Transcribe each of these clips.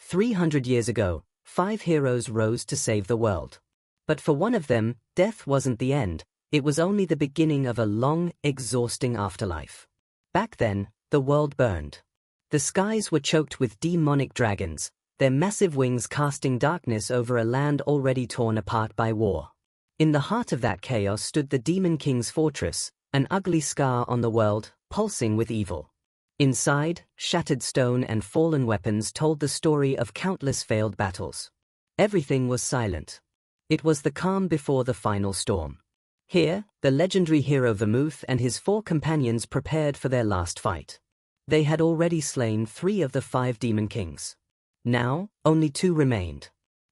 300 years ago, 5 heroes rose to save the world. But for one of them, death wasn't the end, it was only the beginning of a long, exhausting afterlife. Back then, the world burned. The skies were choked with demonic dragons, their massive wings casting darkness over a land already torn apart by war. In the heart of that chaos stood the Demon King's fortress, an ugly scar on the world, pulsing with evil. Inside, shattered stone and fallen weapons told the story of countless failed battles. Everything was silent. It was the calm before the final storm. Here, the legendary hero Vermouth and his 4 companions prepared for their last fight. They had already slain 3 of the 5 Demon Kings. Now, only 2 remained.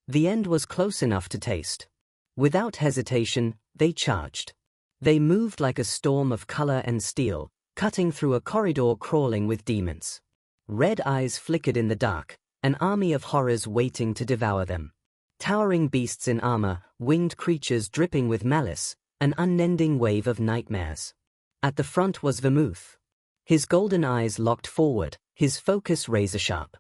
The end was close enough to taste. Without hesitation, they charged. They moved like a storm of color and steel, cutting through a corridor crawling with demons. Red eyes flickered in the dark, an army of horrors waiting to devour them. Towering beasts in armor, winged creatures dripping with malice, an unending wave of nightmares. At the front was Vermouth. His golden eyes locked forward, his focus razor-sharp.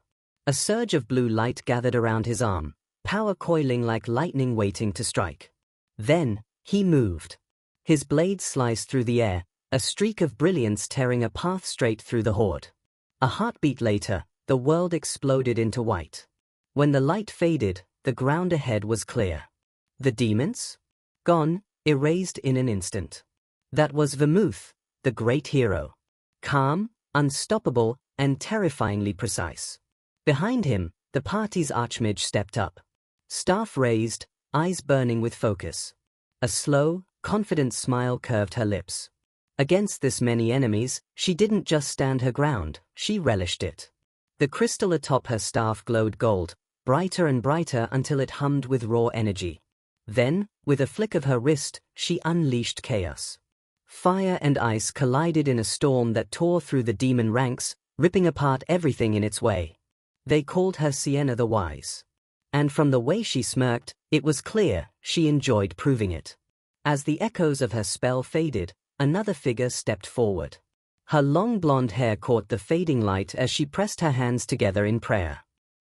A surge of blue light gathered around his arm, power coiling like lightning waiting to strike. Then, he moved. His blade sliced through the air, a streak of brilliance tearing a path straight through the horde. A heartbeat later, the world exploded into white. When the light faded, the ground ahead was clear. The demons? Gone, erased in an instant. That was Vermouth, the great hero. Calm, unstoppable, and terrifyingly precise. Behind him, the party's archmage stepped up. Staff raised, eyes burning with focus. A slow, confident smile curved her lips. Against this many enemies, she didn't just stand her ground, she relished it. The crystal atop her staff glowed gold, brighter and brighter until it hummed with raw energy. Then, with a flick of her wrist, she unleashed chaos. Fire and ice collided in a storm that tore through the demon ranks, ripping apart everything in its way. They called her Sienna the Wise. And from the way she smirked, it was clear she enjoyed proving it. As the echoes of her spell faded, another figure stepped forward. Her long blonde hair caught the fading light as she pressed her hands together in prayer.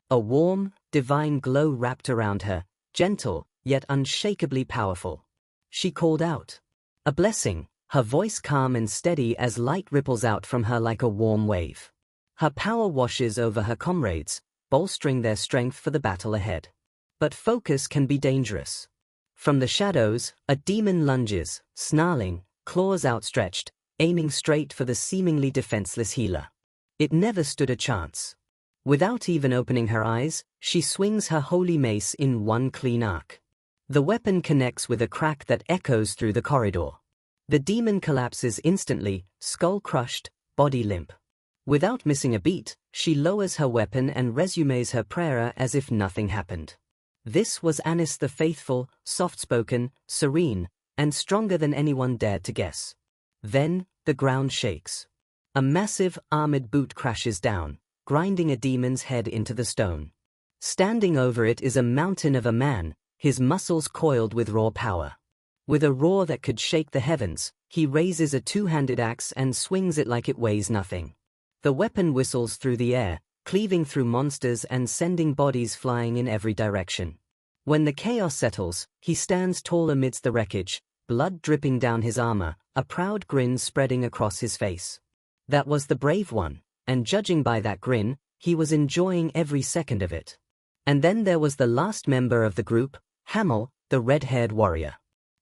A warm, divine glow wrapped around her, gentle, yet unshakably powerful. She called out. A blessing, her voice calm and steady as light ripples out from her like a warm wave. Her power washes over her comrades, bolstering their strength for the battle ahead. But focus can be dangerous. From the shadows, a demon lunges, snarling, claws outstretched, aiming straight for the seemingly defenseless healer. It never stood a chance. Without even opening her eyes, she swings her holy mace in one clean arc. The weapon connects with a crack that echoes through the corridor. The demon collapses instantly, skull crushed, body limp. Without missing a beat, she lowers her weapon and resumes her prayer as if nothing happened. This was Anis the Faithful, soft-spoken, serene, and stronger than anyone dared to guess. Then, the ground shakes. A massive, armored boot crashes down, grinding a demon's head into the stone. Standing over it is a mountain of a man, his muscles coiled with raw power. With a roar that could shake the heavens, he raises a 2-handed axe and swings it like it weighs nothing. The weapon whistles through the air, cleaving through monsters and sending bodies flying in every direction. When the chaos settles, he stands tall amidst the wreckage, blood dripping down his armor, a proud grin spreading across his face. That was the brave one, and judging by that grin, he was enjoying every second of it. And then there was the last member of the group, Hamel, the red-haired warrior.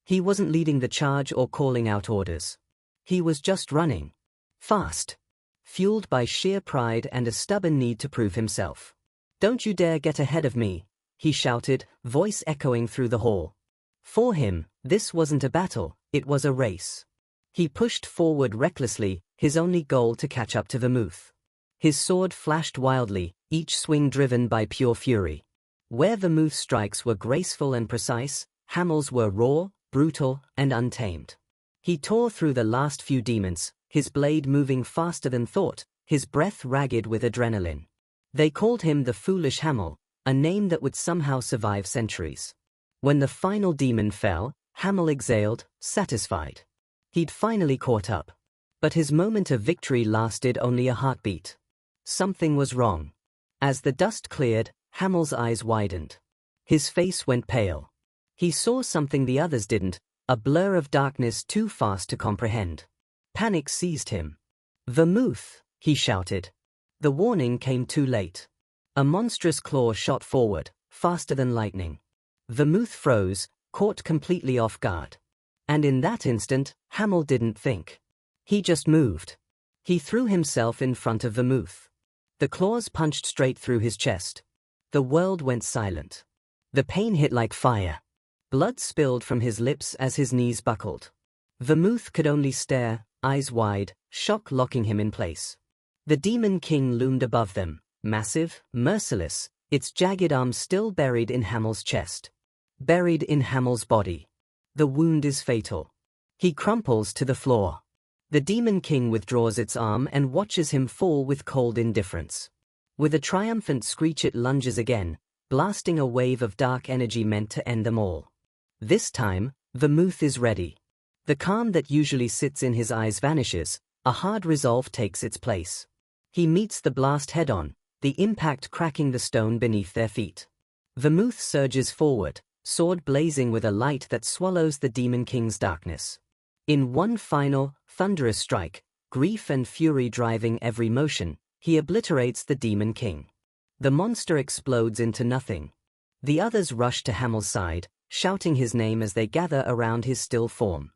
He wasn't leading the charge or calling out orders. He was just running. Fast. Fueled by sheer pride and a stubborn need to prove himself. "Don't you dare get ahead of me," he shouted, voice echoing through the hall. For him, this wasn't a battle, it was a race. He pushed forward recklessly, his only goal to catch up to Vermouth. His sword flashed wildly, each swing driven by pure fury. Where Vermouth's strikes were graceful and precise, Hamel's were raw, brutal, and untamed. He tore through the last few demons, his blade moving faster than thought, his breath ragged with adrenaline. They called him the Foolish Hamel, a name that would somehow survive centuries. When the final demon fell, Hamel exhaled, satisfied. He'd finally caught up. But his moment of victory lasted only a heartbeat. Something was wrong. As the dust cleared, Hamel's eyes widened. His face went pale. He saw something the others didn't, a blur of darkness too fast to comprehend. Panic seized him. "Vermouth!" he shouted. The warning came too late. A monstrous claw shot forward, faster than lightning. Vermouth froze, caught completely off guard. And in that instant, Hamel didn't think. He just moved. He threw himself in front of Vermouth. The claws punched straight through his chest. The world went silent. The pain hit like fire. Blood spilled from his lips as his knees buckled. Vermouth could only stare, eyes wide, shock locking him in place. The Demon King loomed above them, massive, merciless, its jagged arms still buried in Hamel's chest. Buried in Hamel's body. The wound is fatal. He crumples to the floor. The Demon King withdraws its arm and watches him fall with cold indifference. With a triumphant screech it lunges again, blasting a wave of dark energy meant to end them all. This time, Vermouth is ready. The calm that usually sits in his eyes vanishes, a hard resolve takes its place. He meets the blast head-on, the impact cracking the stone beneath their feet. Vermouth surges forward, sword blazing with a light that swallows the Demon King's darkness. In one final, thunderous strike, grief and fury driving every motion, he obliterates the Demon King. The monster explodes into nothing. The others rush to Hamel's side, shouting his name as they gather around his still form.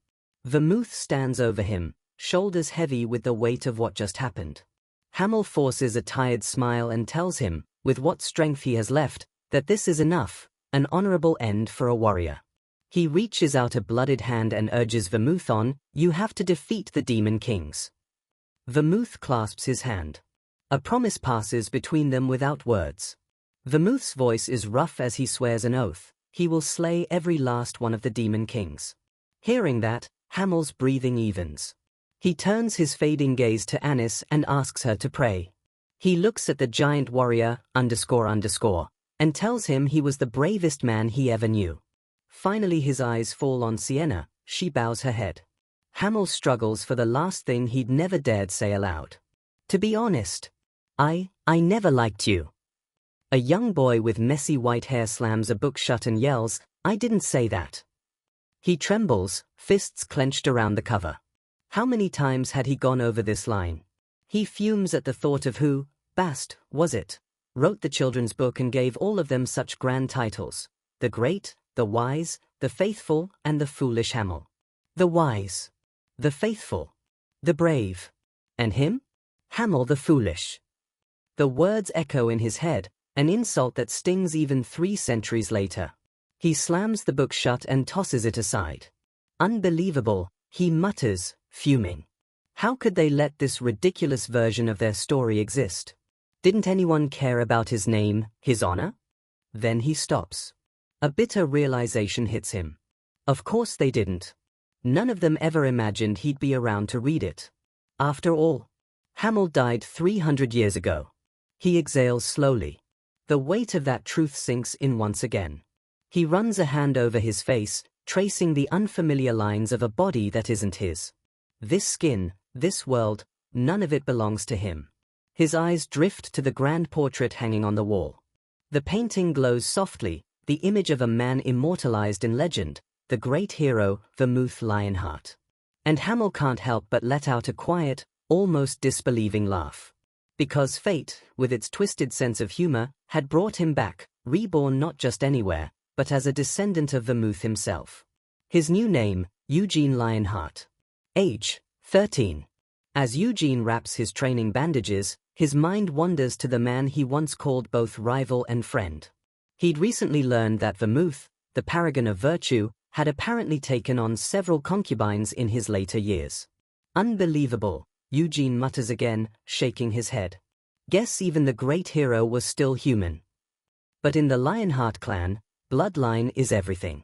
Vermouth stands over him, shoulders heavy with the weight of what just happened. Hamel forces a tired smile and tells him, with what strength he has left, that this is enough, an honorable end for a warrior. He reaches out a blooded hand and urges Vermouth on, "You have to defeat the Demon Kings." Vermouth clasps his hand. A promise passes between them without words. Vermouth's voice is rough as he swears an oath. He will slay every last one of the Demon Kings. Hearing that, Hamel's breathing evens. He turns his fading gaze to Anis and asks her to pray. He looks at the giant warrior, __, and tells him he was the bravest man he ever knew. Finally his eyes fall on Sienna, she bows her head. Hamel struggles for the last thing he'd never dared say aloud. "To be honest, I never liked you." A young boy with messy white hair slams a book shut and yells, "I didn't say that." He trembles, fists clenched around the cover. How many times had he gone over this line? He fumes at the thought of who, Bast, was it, wrote the children's book and gave all of them such grand titles. The great, the wise, the faithful, and the foolish Hamel. The wise. The faithful. The brave. And him? Hamel the foolish. The words echo in his head, an insult that stings even 3 centuries later. He slams the book shut and tosses it aside. "Unbelievable," he mutters, fuming. How could they let this ridiculous version of their story exist? Didn't anyone care about his name, his honor? Then he stops. A bitter realization hits him. Of course they didn't. None of them ever imagined he'd be around to read it. After all, Hamel died 300 years ago. He exhales slowly. The weight of that truth sinks in once again. He runs a hand over his face, tracing the unfamiliar lines of a body that isn't his. This skin, this world, none of it belongs to him. His eyes drift to the grand portrait hanging on the wall. The painting glows softly, the image of a man immortalized in legend, the great hero, Vermouth Lionheart. And Hamel can't help but let out a quiet, almost disbelieving laugh. Because fate, with its twisted sense of humor, had brought him back, reborn not just anywhere, but as a descendant of Vermouth himself. His new name, Eugene Lionheart. Age, 13. As Eugene wraps his training bandages, his mind wanders to the man he once called both rival and friend. He'd recently learned that Vermouth, the paragon of virtue, had apparently taken on several concubines in his later years. Unbelievable, Eugene mutters again, shaking his head. Guess even the great hero was still human. But in the Lionheart clan, bloodline is everything.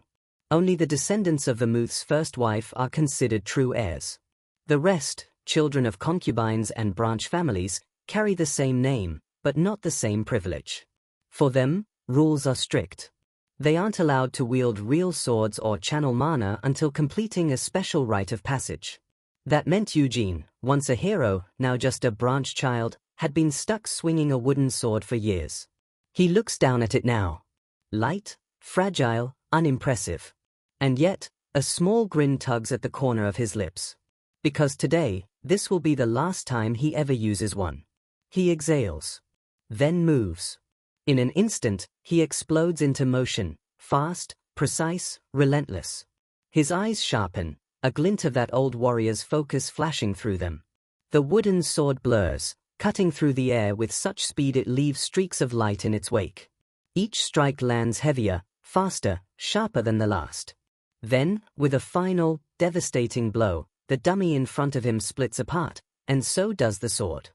Only the descendants of Vermouth's first wife are considered true heirs. The rest, children of concubines and branch families, carry the same name, but not the same privilege. For them, rules are strict. They aren't allowed to wield real swords or channel mana until completing a special rite of passage. That meant Eugene, once a hero, now just a branch child, had been stuck swinging a wooden sword for years. He looks down at it now. Light, fragile, unimpressive. And yet, a small grin tugs at the corner of his lips. Because today, this will be the last time he ever uses one. He exhales. Then moves. In an instant, he explodes into motion, fast, precise, relentless. His eyes sharpen, a glint of that old warrior's focus flashing through them. The wooden sword blurs, cutting through the air with such speed it leaves streaks of light in its wake. Each strike lands heavier, faster, sharper than the last. Then, with a final, devastating blow, the dummy in front of him splits apart, and so does the sword.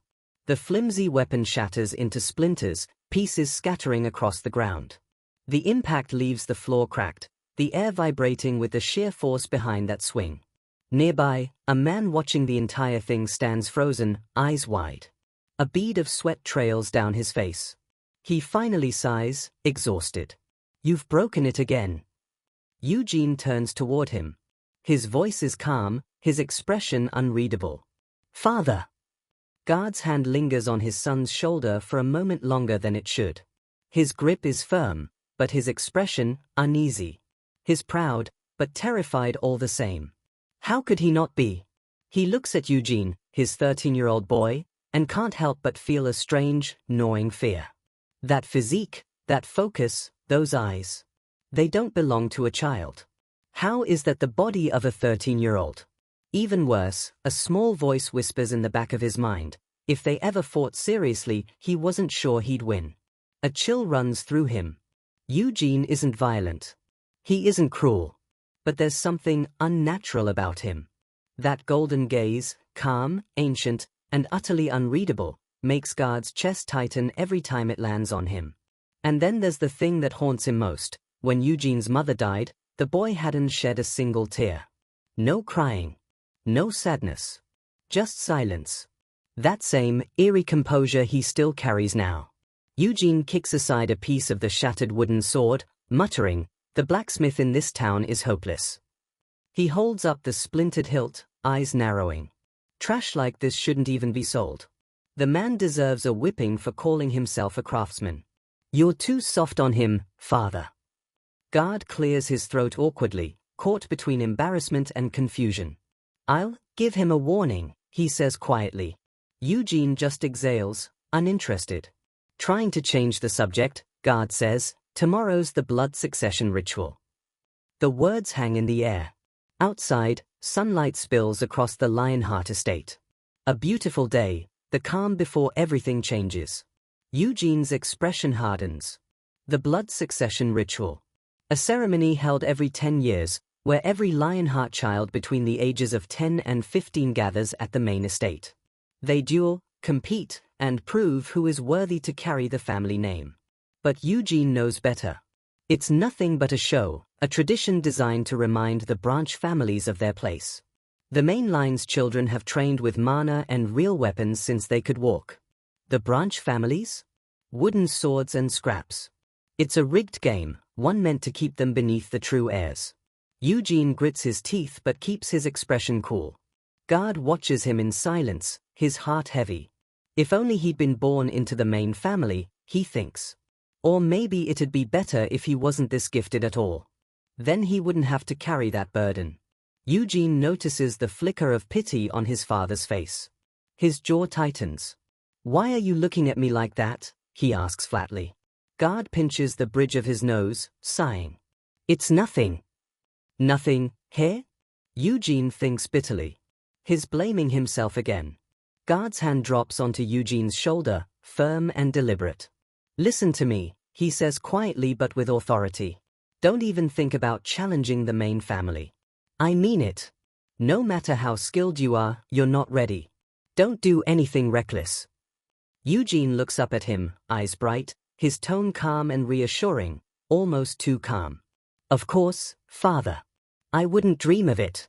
The flimsy weapon shatters into splinters, pieces scattering across the ground. The impact leaves the floor cracked, the air vibrating with the sheer force behind that swing. Nearby, a man watching the entire thing stands frozen, eyes wide. A bead of sweat trails down his face. He finally sighs, exhausted. "You've broken it again." Eugene turns toward him. His voice is calm, his expression unreadable. "Father." Guard's hand lingers on his son's shoulder for a moment longer than it should. His grip is firm, but his expression, uneasy. He's proud, but terrified all the same. How could he not be? He looks at Eugene, his 13-year-old boy, and can't help but feel a strange, gnawing fear. That physique, that focus, those eyes. They don't belong to a child. How is that the body of a 13-year-old? Even worse, a small voice whispers in the back of his mind, if they ever fought seriously, he wasn't sure he'd win. A chill runs through him. Eugene isn't violent. He isn't cruel. But there's something unnatural about him. That golden gaze, calm, ancient, and utterly unreadable, makes Guard's chest tighten every time it lands on him. And then there's the thing that haunts him most. When Eugene's mother died, the boy hadn't shed a single tear. No crying. No sadness. Just silence. That same, eerie composure he still carries now. Eugene kicks aside a piece of the shattered wooden sword, muttering, "The blacksmith in this town is hopeless." He holds up the splintered hilt, eyes narrowing. Trash like this shouldn't even be sold. The man deserves a whipping for calling himself a craftsman. "You're too soft on him, father." Guard clears his throat awkwardly, caught between embarrassment and confusion. "I'll give him a warning," he says quietly. Eugene just exhales, uninterested. Trying to change the subject, Guard says, "Tomorrow's the blood succession ritual." The words hang in the air. Outside, sunlight spills across the Lionheart estate. A beautiful day, the calm before everything changes. Eugene's expression hardens. The blood succession ritual. A ceremony held every 10 years, where every Lionheart child between the ages of 10 and 15 gathers at the main estate. They duel, compete, and prove who is worthy to carry the family name. But Eugene knows better. It's nothing but a show, a tradition designed to remind the branch families of their place. The main line's children have trained with mana and real weapons since they could walk. The branch families? Wooden swords and scraps. It's a rigged game, one meant to keep them beneath the true heirs. Eugene grits his teeth but keeps his expression cool. Guard watches him in silence, his heart heavy. If only he'd been born into the main family, he thinks. Or maybe it'd be better if he wasn't this gifted at all. Then he wouldn't have to carry that burden. Eugene notices the flicker of pity on his father's face. His jaw tightens. "Why are you looking at me like that?" he asks flatly. Guard pinches the bridge of his nose, sighing. "It's nothing." "Nothing, here?" Eugene thinks bitterly. He's blaming himself again. Guard's hand drops onto Eugene's shoulder, firm and deliberate. "Listen to me," he says quietly but with authority. "Don't even think about challenging the main family. I mean it. No matter how skilled you are, you're not ready. Don't do anything reckless." Eugene looks up at him, eyes bright, his tone calm and reassuring, almost too calm. "Of course, father. I wouldn't dream of it."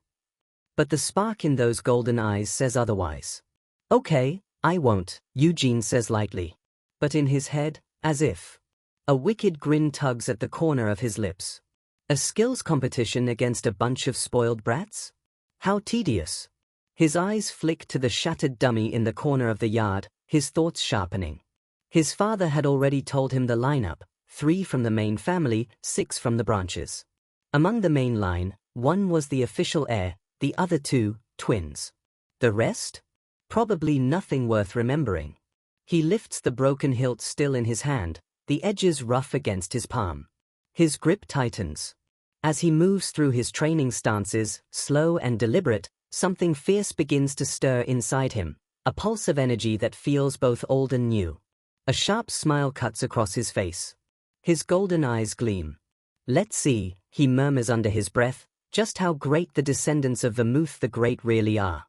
But the spark in those golden eyes says otherwise. "Okay, I won't," Eugene says lightly. But in his head, as if. A wicked grin tugs at the corner of his lips. A skills competition against a bunch of spoiled brats? How tedious. His eyes flick to the shattered dummy in the corner of the yard, his thoughts sharpening. His father had already told him the lineup: 3 from the main family, 6 from the branches. Among the main line, 1 was the official heir, the other 2, twins. The rest? Probably nothing worth remembering. He lifts the broken hilt still in his hand, the edges rough against his palm. His grip tightens. As he moves through his training stances, slow and deliberate, something fierce begins to stir inside him, a pulse of energy that feels both old and new. A sharp smile cuts across his face. His golden eyes gleam. "Let's see," he murmurs under his breath, "just how great the descendants of Vermouth the Great really are."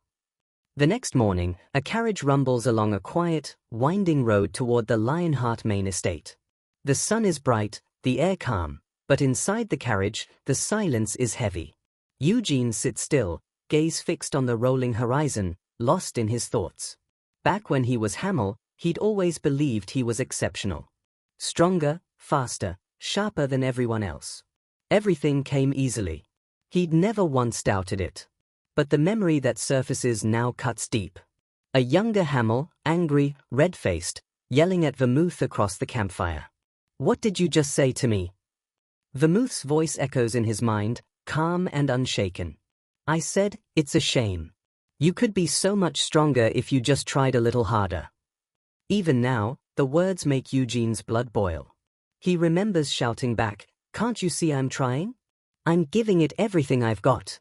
The next morning, a carriage rumbles along a quiet, winding road toward the Lionheart main estate. The sun is bright, the air calm, but inside the carriage, the silence is heavy. Eugene sits still, gaze fixed on the rolling horizon, lost in his thoughts. Back when he was Hamel, he'd always believed he was exceptional. Stronger, faster, sharper than everyone else. Everything came easily. He'd never once doubted it. But the memory that surfaces now cuts deep. A younger Hamel, angry, red-faced, yelling at Vermouth across the campfire. "What did you just say to me?" Vermouth's voice echoes in his mind, calm and unshaken. "I said, it's a shame. You could be so much stronger if you just tried a little harder." Even now, the words make Eugene's blood boil. He remembers shouting back, "Can't you see I'm trying? I'm giving it everything I've got."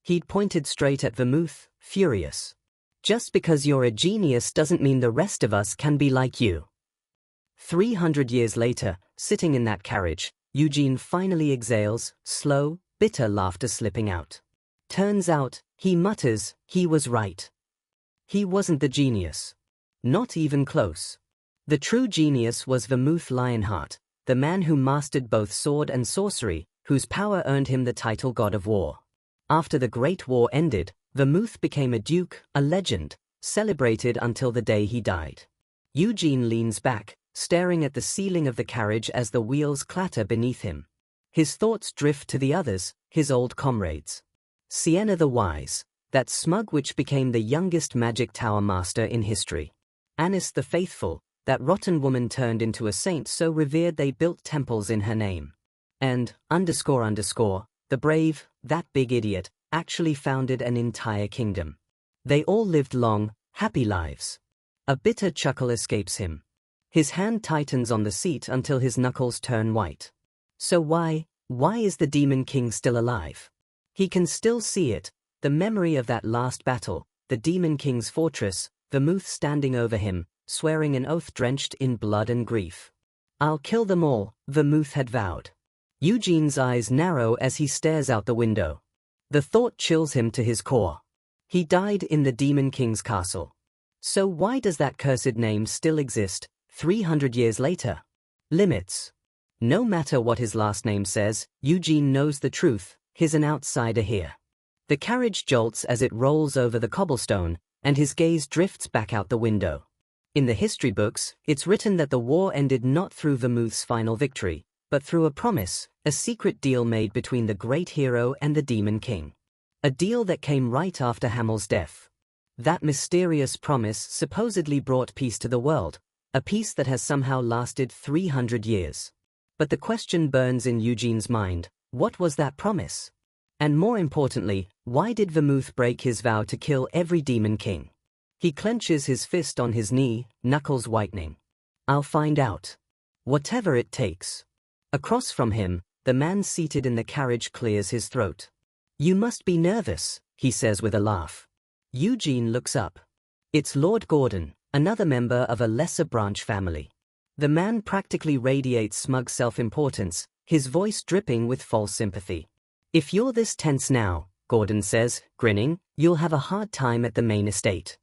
He'd pointed straight at Vermouth, furious. "Just because you're a genius doesn't mean the rest of us can be like you." 300 years later, sitting in that carriage, Eugene finally exhales, slow, bitter laughter slipping out. Turns out, he mutters, he was right. He wasn't the genius. Not even close. The true genius was Vermouth Lionheart, the man who mastered both sword and sorcery, whose power earned him the title God of War. After the Great War ended, Vermouth became a duke, a legend, celebrated until the day he died. Eugene leans back, staring at the ceiling of the carriage as the wheels clatter beneath him. His thoughts drift to the others, his old comrades. Sienna the Wise, that smug witch became the youngest magic tower master in history. Anis the Faithful, that rotten woman turned into a saint so revered they built temples in her name. And, the brave, that big idiot, actually founded an entire kingdom. They all lived long, happy lives. A bitter chuckle escapes him. His hand tightens on the seat until his knuckles turn white. So why is the Demon King still alive? He can still see it, the memory of that last battle, the Demon King's fortress, Vermouth standing over him, swearing an oath drenched in blood and grief. "I'll kill them all," Vermouth had vowed. Eugene's eyes narrow as he stares out the window. The thought chills him to his core. He died in the Demon King's castle. So why does that cursed name still exist, 300 years later? Limits. No matter what his last name says, Eugene knows the truth, he's an outsider here. The carriage jolts as it rolls over the cobblestone, and his gaze drifts back out the window. In the history books, it's written that the war ended not through Vermouth's final victory, but through a promise, a secret deal made between the great hero and the Demon King. A deal that came right after Hamel's death. That mysterious promise supposedly brought peace to the world, a peace that has somehow lasted 300 years. But the question burns in Eugene's mind, what was that promise? And more importantly, why did Vermouth break his vow to kill every Demon King? He clenches his fist on his knee, knuckles whitening. "I'll find out. Whatever it takes." Across from him, the man seated in the carriage clears his throat. "You must be nervous," he says with a laugh. Eugene looks up. It's Lord Gordon, another member of a lesser branch family. The man practically radiates smug self-importance, his voice dripping with false sympathy. "If you're this tense now," Gordon says, grinning, "you'll have a hard time at the main estate."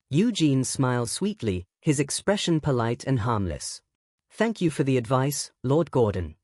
Eugene smiles sweetly, his expression polite and harmless. "Thank you for the advice, Lord Gordon."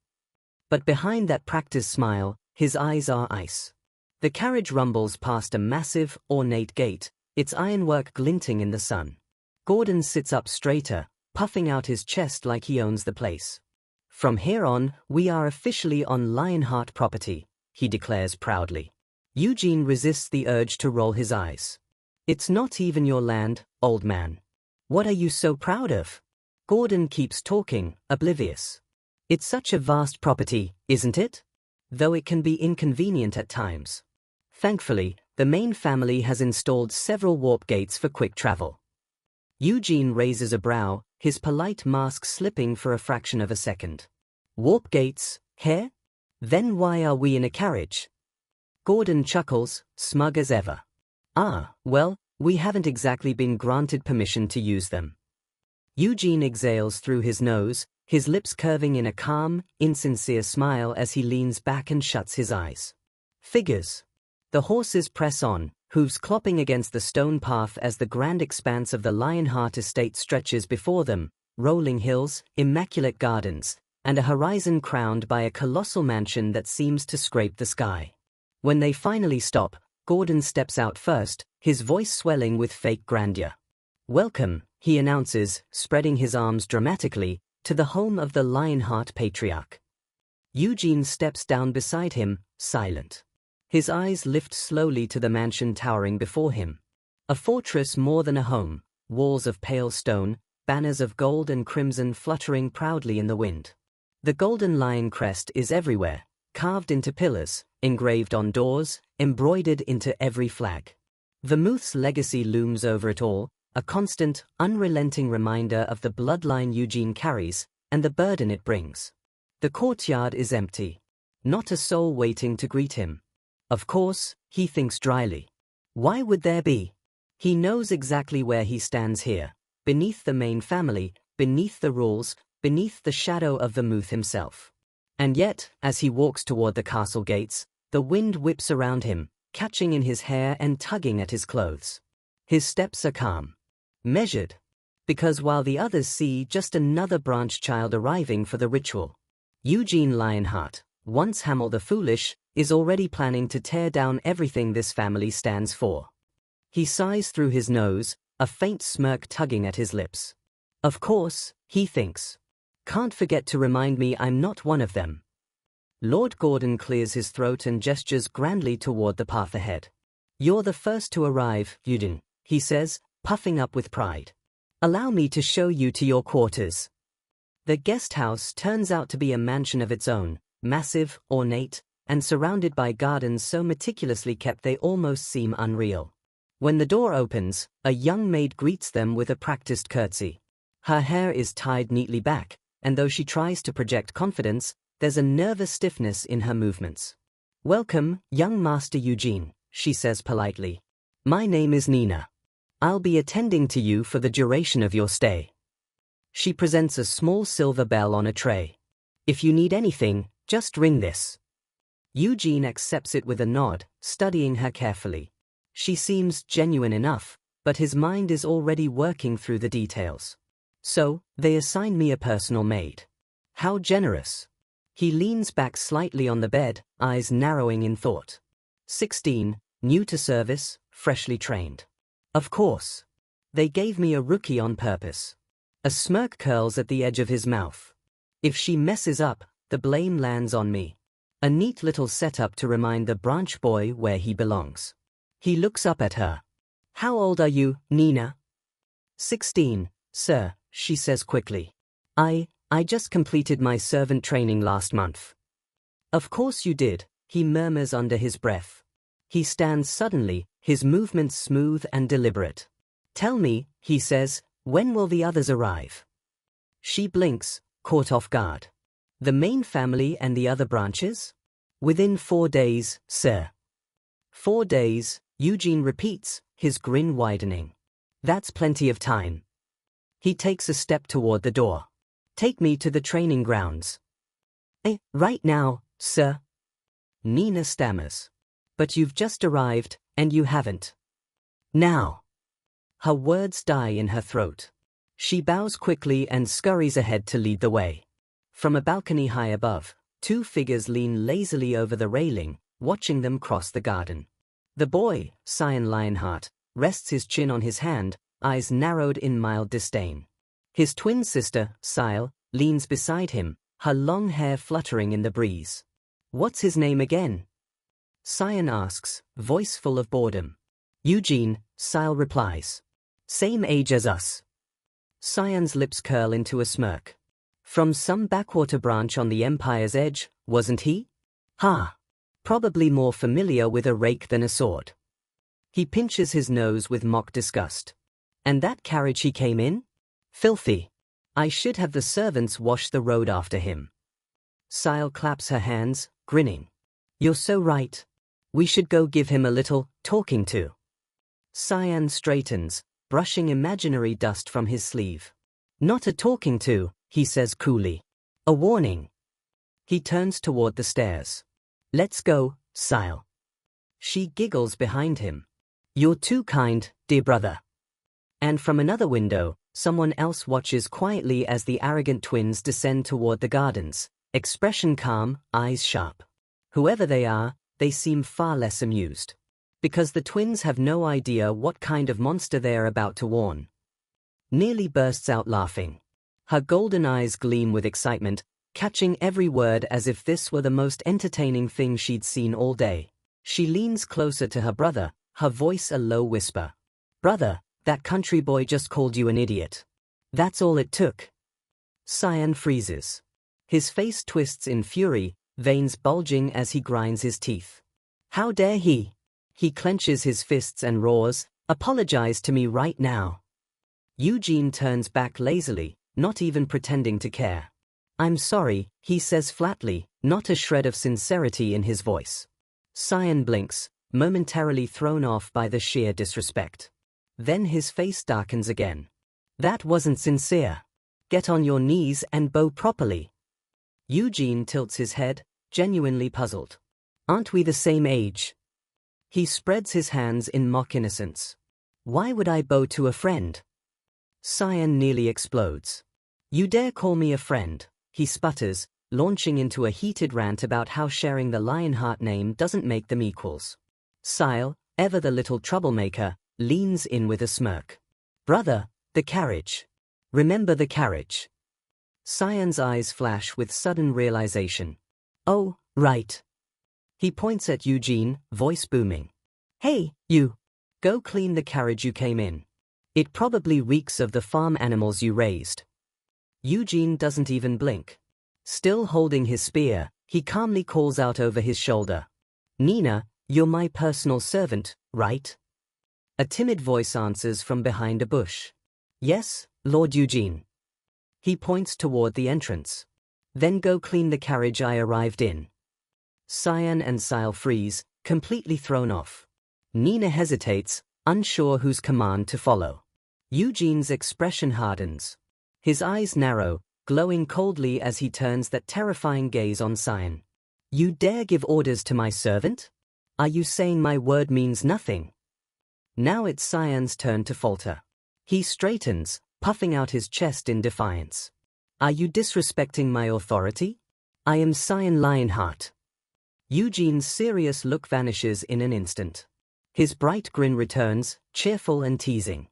But behind that practiced smile, his eyes are ice. The carriage rumbles past a massive, ornate gate, its ironwork glinting in the sun. Gordon sits up straighter, puffing out his chest like he owns the place. "From here on, we are officially on Lionheart property," he declares proudly. Eugene resists the urge to roll his eyes. "It's not even your land, old man. What are you so proud of?" Gordon keeps talking, oblivious. It's such a vast property, isn't it? Though it can be inconvenient at times. Thankfully, the main family has installed several warp gates for quick travel. Eugene raises a brow, his polite mask slipping for a fraction of a second. Warp gates, here? Then why are we in a carriage? Gordon chuckles, smug as ever. Ah, well, we haven't exactly been granted permission to use them. Eugene exhales through his nose, his lips curving in a calm, insincere smile as he leans back and shuts his eyes. Figures. The horses press on, hooves clopping against the stone path as the grand expanse of the Lionheart estate stretches before them, rolling hills, immaculate gardens, and a horizon crowned by a colossal mansion that seems to scrape the sky. When they finally stop, Gordon steps out first, his voice swelling with fake grandeur. Welcome, he announces, spreading his arms dramatically, to the home of the Lionheart patriarch. Eugene steps down beside him, silent. His eyes lift slowly to the mansion towering before him. A fortress more than a home, walls of pale stone, banners of gold and crimson fluttering proudly in the wind. The golden lion crest is everywhere, carved into pillars, engraved on doors, embroidered into every flag. Vermouth's legacy looms over it all, a constant, unrelenting reminder of the bloodline Eugene carries, and the burden it brings. The courtyard is empty. Not a soul waiting to greet him. Of course, he thinks dryly. Why would there be? He knows exactly where he stands here, beneath the main family, beneath the rules, beneath the shadow of Vermouth himself. And yet, as he walks toward the castle gates, the wind whips around him, catching in his hair and tugging at his clothes. His steps are calm. Measured. Because while the others see just another branch child arriving for the ritual, Eugene Lionheart, once Hamel the Foolish, is already planning to tear down everything this family stands for. He sighs through his nose, a faint smirk tugging at his lips. Of course, he thinks. Can't forget to remind me I'm not one of them. Lord Gordon clears his throat and gestures grandly toward the path ahead. You're the first to arrive, Eugene, he says, puffing up with pride. Allow me to show you to your quarters. The guest house turns out to be a mansion of its own, massive, ornate, and surrounded by gardens so meticulously kept they almost seem unreal. When the door opens, a young maid greets them with a practiced curtsy. Her hair is tied neatly back, and though she tries to project confidence, there's a nervous stiffness in her movements. Welcome, young Master Eugene, she says politely. My name is Nina. I'll be attending to you for the duration of your stay. She presents a small silver bell on a tray. If you need anything, just ring this. Eugene accepts it with a nod, studying her carefully. She seems genuine enough, but his mind is already working through the details. So, they assign me a personal maid. How generous. He leans back slightly on the bed, eyes narrowing in thought. 16, new to service, freshly trained. Of course. They gave me a rookie on purpose. A smirk curls at the edge of his mouth. If she messes up, the blame lands on me. A neat little setup to remind the branch boy where he belongs. He looks up at her. How old are you, Nina? 16, sir, she says quickly. I just completed my servant training last month. Of course you did, he murmurs under his breath. He stands suddenly, his movements smooth and deliberate. Tell me, he says, when will the others arrive? She blinks, caught off guard. The main family and the other branches? Within 4 days, sir. 4 days, Eugene repeats, his grin widening. That's plenty of time. He takes a step toward the door. Take me to the training grounds. Right now, sir. Nina stammers. But you've just arrived, and you haven't. Now. Her words die in her throat. She bows quickly and scurries ahead to lead the way. From a balcony high above, 2 figures lean lazily over the railing, watching them cross the garden. The boy, Scion Lionheart, rests his chin on his hand, eyes narrowed in mild disdain. His twin sister, Sile, leans beside him, her long hair fluttering in the breeze. What's his name again? Scion asks, voice full of boredom. Eugene, Sile replies. Same age as us. Cyan's lips curl into a smirk. From some backwater branch on the Empire's edge, wasn't he? Ha! Probably more familiar with a rake than a sword. He pinches his nose with mock disgust. And that carriage he came in? Filthy. I should have the servants wash the road after him. Cyle claps her hands, grinning. You're so right. We should go give him a little talking to. Cyan straightens, brushing imaginary dust from his sleeve. Not a talking to, he says coolly. A warning. He turns toward the stairs. Let's go, Cyle. She giggles behind him. You're too kind, dear brother. And from another window, someone else watches quietly as the arrogant twins descend toward the gardens, expression calm, eyes sharp. Whoever they are, they seem far less amused. Because the twins have no idea what kind of monster they are about to warn. Nearly bursts out laughing. Her golden eyes gleam with excitement, catching every word as if this were the most entertaining thing she'd seen all day. She leans closer to her brother, her voice a low whisper. Brother, that country boy just called you an idiot. That's all it took. Cyan freezes. His face twists in fury, veins bulging as he grinds his teeth. How dare he? He clenches his fists and roars, apologize to me right now. Eugene turns back lazily, not even pretending to care. I'm sorry, he says flatly, not a shred of sincerity in his voice. Cyan blinks, momentarily thrown off by the sheer disrespect. Then his face darkens again. That wasn't sincere. Get on your knees and bow properly. Eugene tilts his head, genuinely puzzled. Aren't we the same age? He spreads his hands in mock innocence. Why would I bow to a friend? Cyan nearly explodes. You dare call me a friend, he sputters, launching into a heated rant about how sharing the Lionheart name doesn't make them equals. Cyle, ever the little troublemaker, leans in with a smirk. Brother, the carriage. Remember the carriage. Cyan's eyes flash with sudden realization. Oh, right. He points at Eugene, voice booming. Hey, you. Go clean the carriage you came in. It probably reeks of the farm animals you raised. Eugene doesn't even blink. Still holding his spear, he calmly calls out over his shoulder. Nina, you're my personal servant, right? A timid voice answers from behind a bush. Yes, Lord Eugene. He points toward the entrance. Then go clean the carriage I arrived in. Cyan and Cyle freeze, completely thrown off. Nina hesitates, unsure whose command to follow. Eugene's expression hardens. His eyes narrow, glowing coldly as he turns that terrifying gaze on Cyan. You dare give orders to my servant? Are you saying my word means nothing? Now it's Cyan's turn to falter. He straightens, puffing out his chest in defiance. Are you disrespecting my authority? I am Cyan Lionheart. Eugene's serious look vanishes in an instant. His bright grin returns, cheerful and teasing.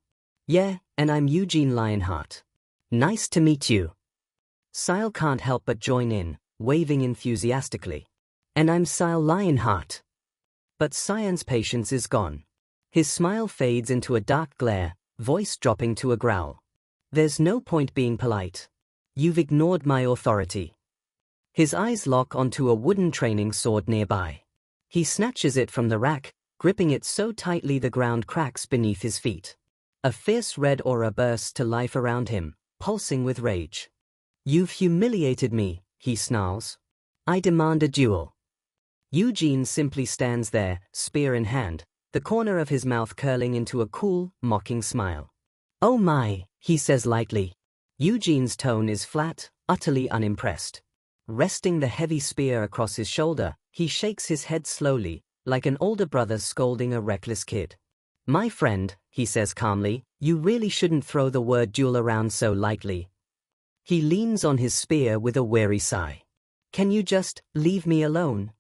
Yeah, and I'm Eugene Lionheart. Nice to meet you. Cyle can't help but join in, waving enthusiastically. And I'm Cyle Lionheart. But Cyan's patience is gone. His smile fades into a dark glare, voice dropping to a growl. There's no point being polite. You've ignored my authority. His eyes lock onto a wooden training sword nearby. He snatches it from the rack, gripping it so tightly the ground cracks beneath his feet. A fierce red aura bursts to life around him, pulsing with rage. You've humiliated me, he snarls. I demand a duel. Eugene simply stands there, spear in hand, the corner of his mouth curling into a cool, mocking smile. Oh my, he says lightly. Eugene's tone is flat, utterly unimpressed. Resting the heavy spear across his shoulder, he shakes his head slowly, like an older brother scolding a reckless kid. My friend, he says calmly, you really shouldn't throw the word duel around so lightly. He leans on his spear with a weary sigh. Can you just leave me alone?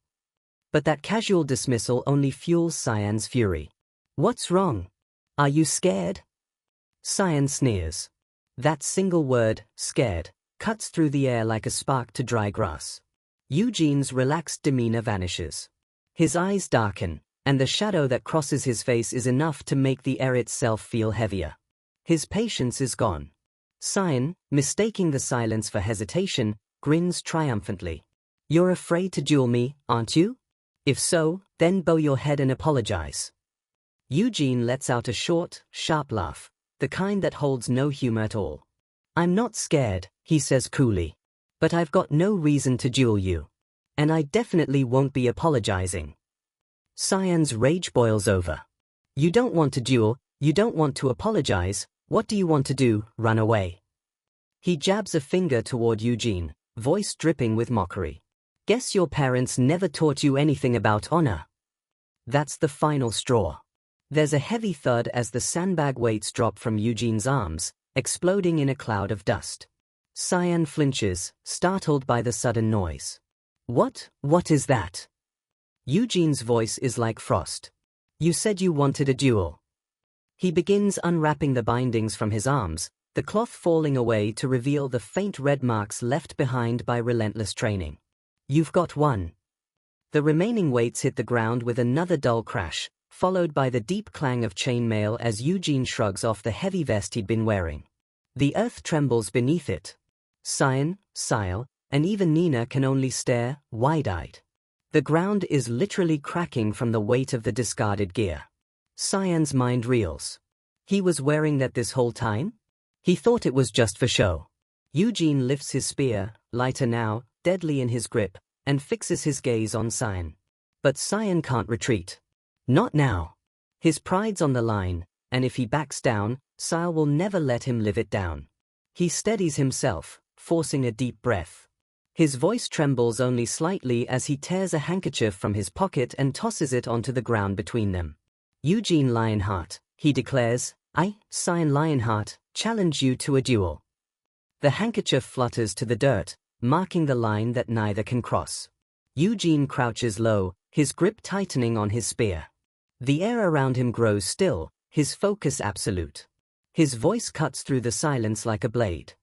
But that casual dismissal only fuels Cyan's fury. What's wrong? Are you scared? Cyan sneers. That single word, scared, cuts through the air like a spark to dry grass. Eugene's relaxed demeanor vanishes. His eyes darken, and the shadow that crosses his face is enough to make the air itself feel heavier. His patience is gone. Cyan, mistaking the silence for hesitation, grins triumphantly. You're afraid to duel me, aren't you? If so, then bow your head and apologize. Eugene lets out a short, sharp laugh, the kind that holds no humor at all. I'm not scared, he says coolly. But I've got no reason to duel you. And I definitely won't be apologizing. Cyan's rage boils over. You don't want to duel, you don't want to apologize, what do you want to do, run away? He jabs a finger toward Eugene, voice dripping with mockery. Guess your parents never taught you anything about honor. That's the final straw. There's a heavy thud as the sandbag weights drop from Eugene's arms, exploding in a cloud of dust. Cyan flinches, startled by the sudden noise. What is that? Eugene's voice is like frost. You said you wanted a duel. He begins unwrapping the bindings from his arms, the cloth falling away to reveal the faint red marks left behind by relentless training. You've got one. The remaining weights hit the ground with another dull crash, followed by the deep clang of chainmail as Eugene shrugs off the heavy vest he'd been wearing. The earth trembles beneath it. Cyan, Sile, and even Nina can only stare, wide-eyed. The ground is literally cracking from the weight of the discarded gear. Cyan's mind reels. He was wearing that this whole time? He thought it was just for show. Eugene lifts his spear, lighter now, deadly in his grip, and fixes his gaze on Cyan. But Cyan can't retreat. Not now. His pride's on the line, and if he backs down, Sile will never let him live it down. He steadies himself, forcing a deep breath. His voice trembles only slightly as he tears a handkerchief from his pocket and tosses it onto the ground between them. Eugene Lionheart, he declares, I, Cyan Lionheart, challenge you to a duel. The handkerchief flutters to the dirt, marking the line that neither can cross. Eugene crouches low, his grip tightening on his spear. The air around him grows still, his focus absolute. His voice cuts through the silence like a blade.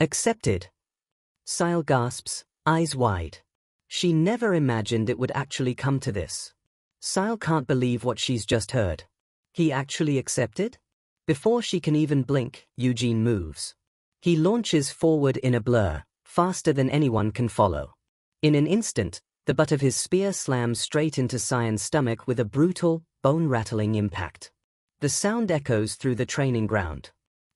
Accepted. Sile gasps, eyes wide. She never imagined it would actually come to this. Sile can't believe what she's just heard. He actually accepted? Before she can even blink, Eugene moves. He launches forward in a blur, faster than anyone can follow. In an instant, the butt of his spear slams straight into Cyan's stomach with a brutal, bone-rattling impact. The sound echoes through the training ground.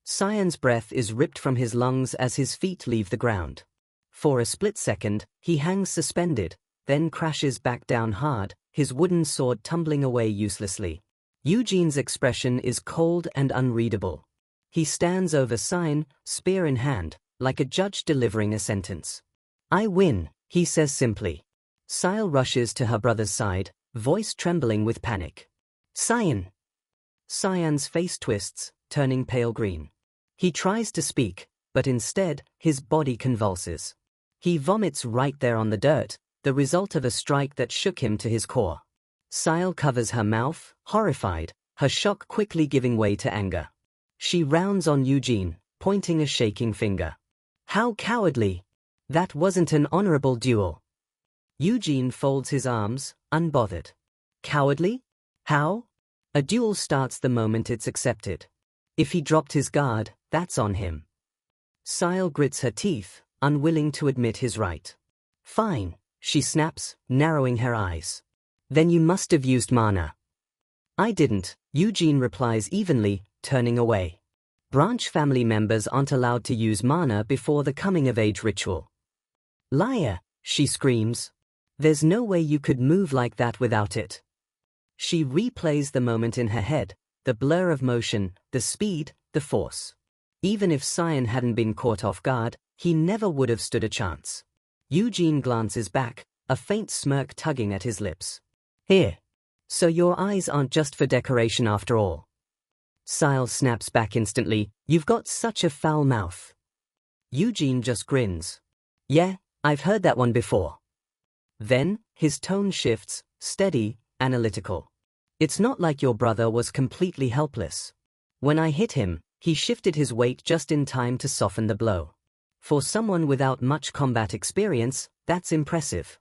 Cyan's breath is ripped from his lungs as his feet leave the ground. For a split second, he hangs suspended, then crashes back down hard, his wooden sword tumbling away uselessly. Eugene's expression is cold and unreadable. He stands over Cyan, spear in hand, like a judge delivering a sentence. I win, he says simply. Sile rushes to her brother's side, voice trembling with panic. Cyan! Cyan's face twists, turning pale green. He tries to speak, but instead, his body convulses. He vomits right there on the dirt, the result of a strike that shook him to his core. Sile covers her mouth, horrified, her shock quickly giving way to anger. She rounds on Eugene, pointing a shaking finger. How cowardly! That wasn't an honorable duel. Eugene folds his arms, unbothered. Cowardly? How? A duel starts the moment it's accepted. If he dropped his guard, that's on him. Sile grits her teeth, unwilling to admit his right. Fine, she snaps, narrowing her eyes. Then you must have used mana. I didn't, Eugene replies evenly, turning away. Branch family members aren't allowed to use mana before the coming-of-age ritual. Liar, she screams. There's no way you could move like that without it. She replays the moment in her head, the blur of motion, the speed, the force. Even if Cyan hadn't been caught off guard, he never would have stood a chance. Eugene glances back, a faint smirk tugging at his lips. Here. So your eyes aren't just for decoration after all. Sile snaps back instantly, you've got such a foul mouth. Eugene just grins. Yeah, I've heard that one before. Then, his tone shifts, steady, analytical. It's not like your brother was completely helpless. When I hit him, he shifted his weight just in time to soften the blow. For someone without much combat experience, that's impressive.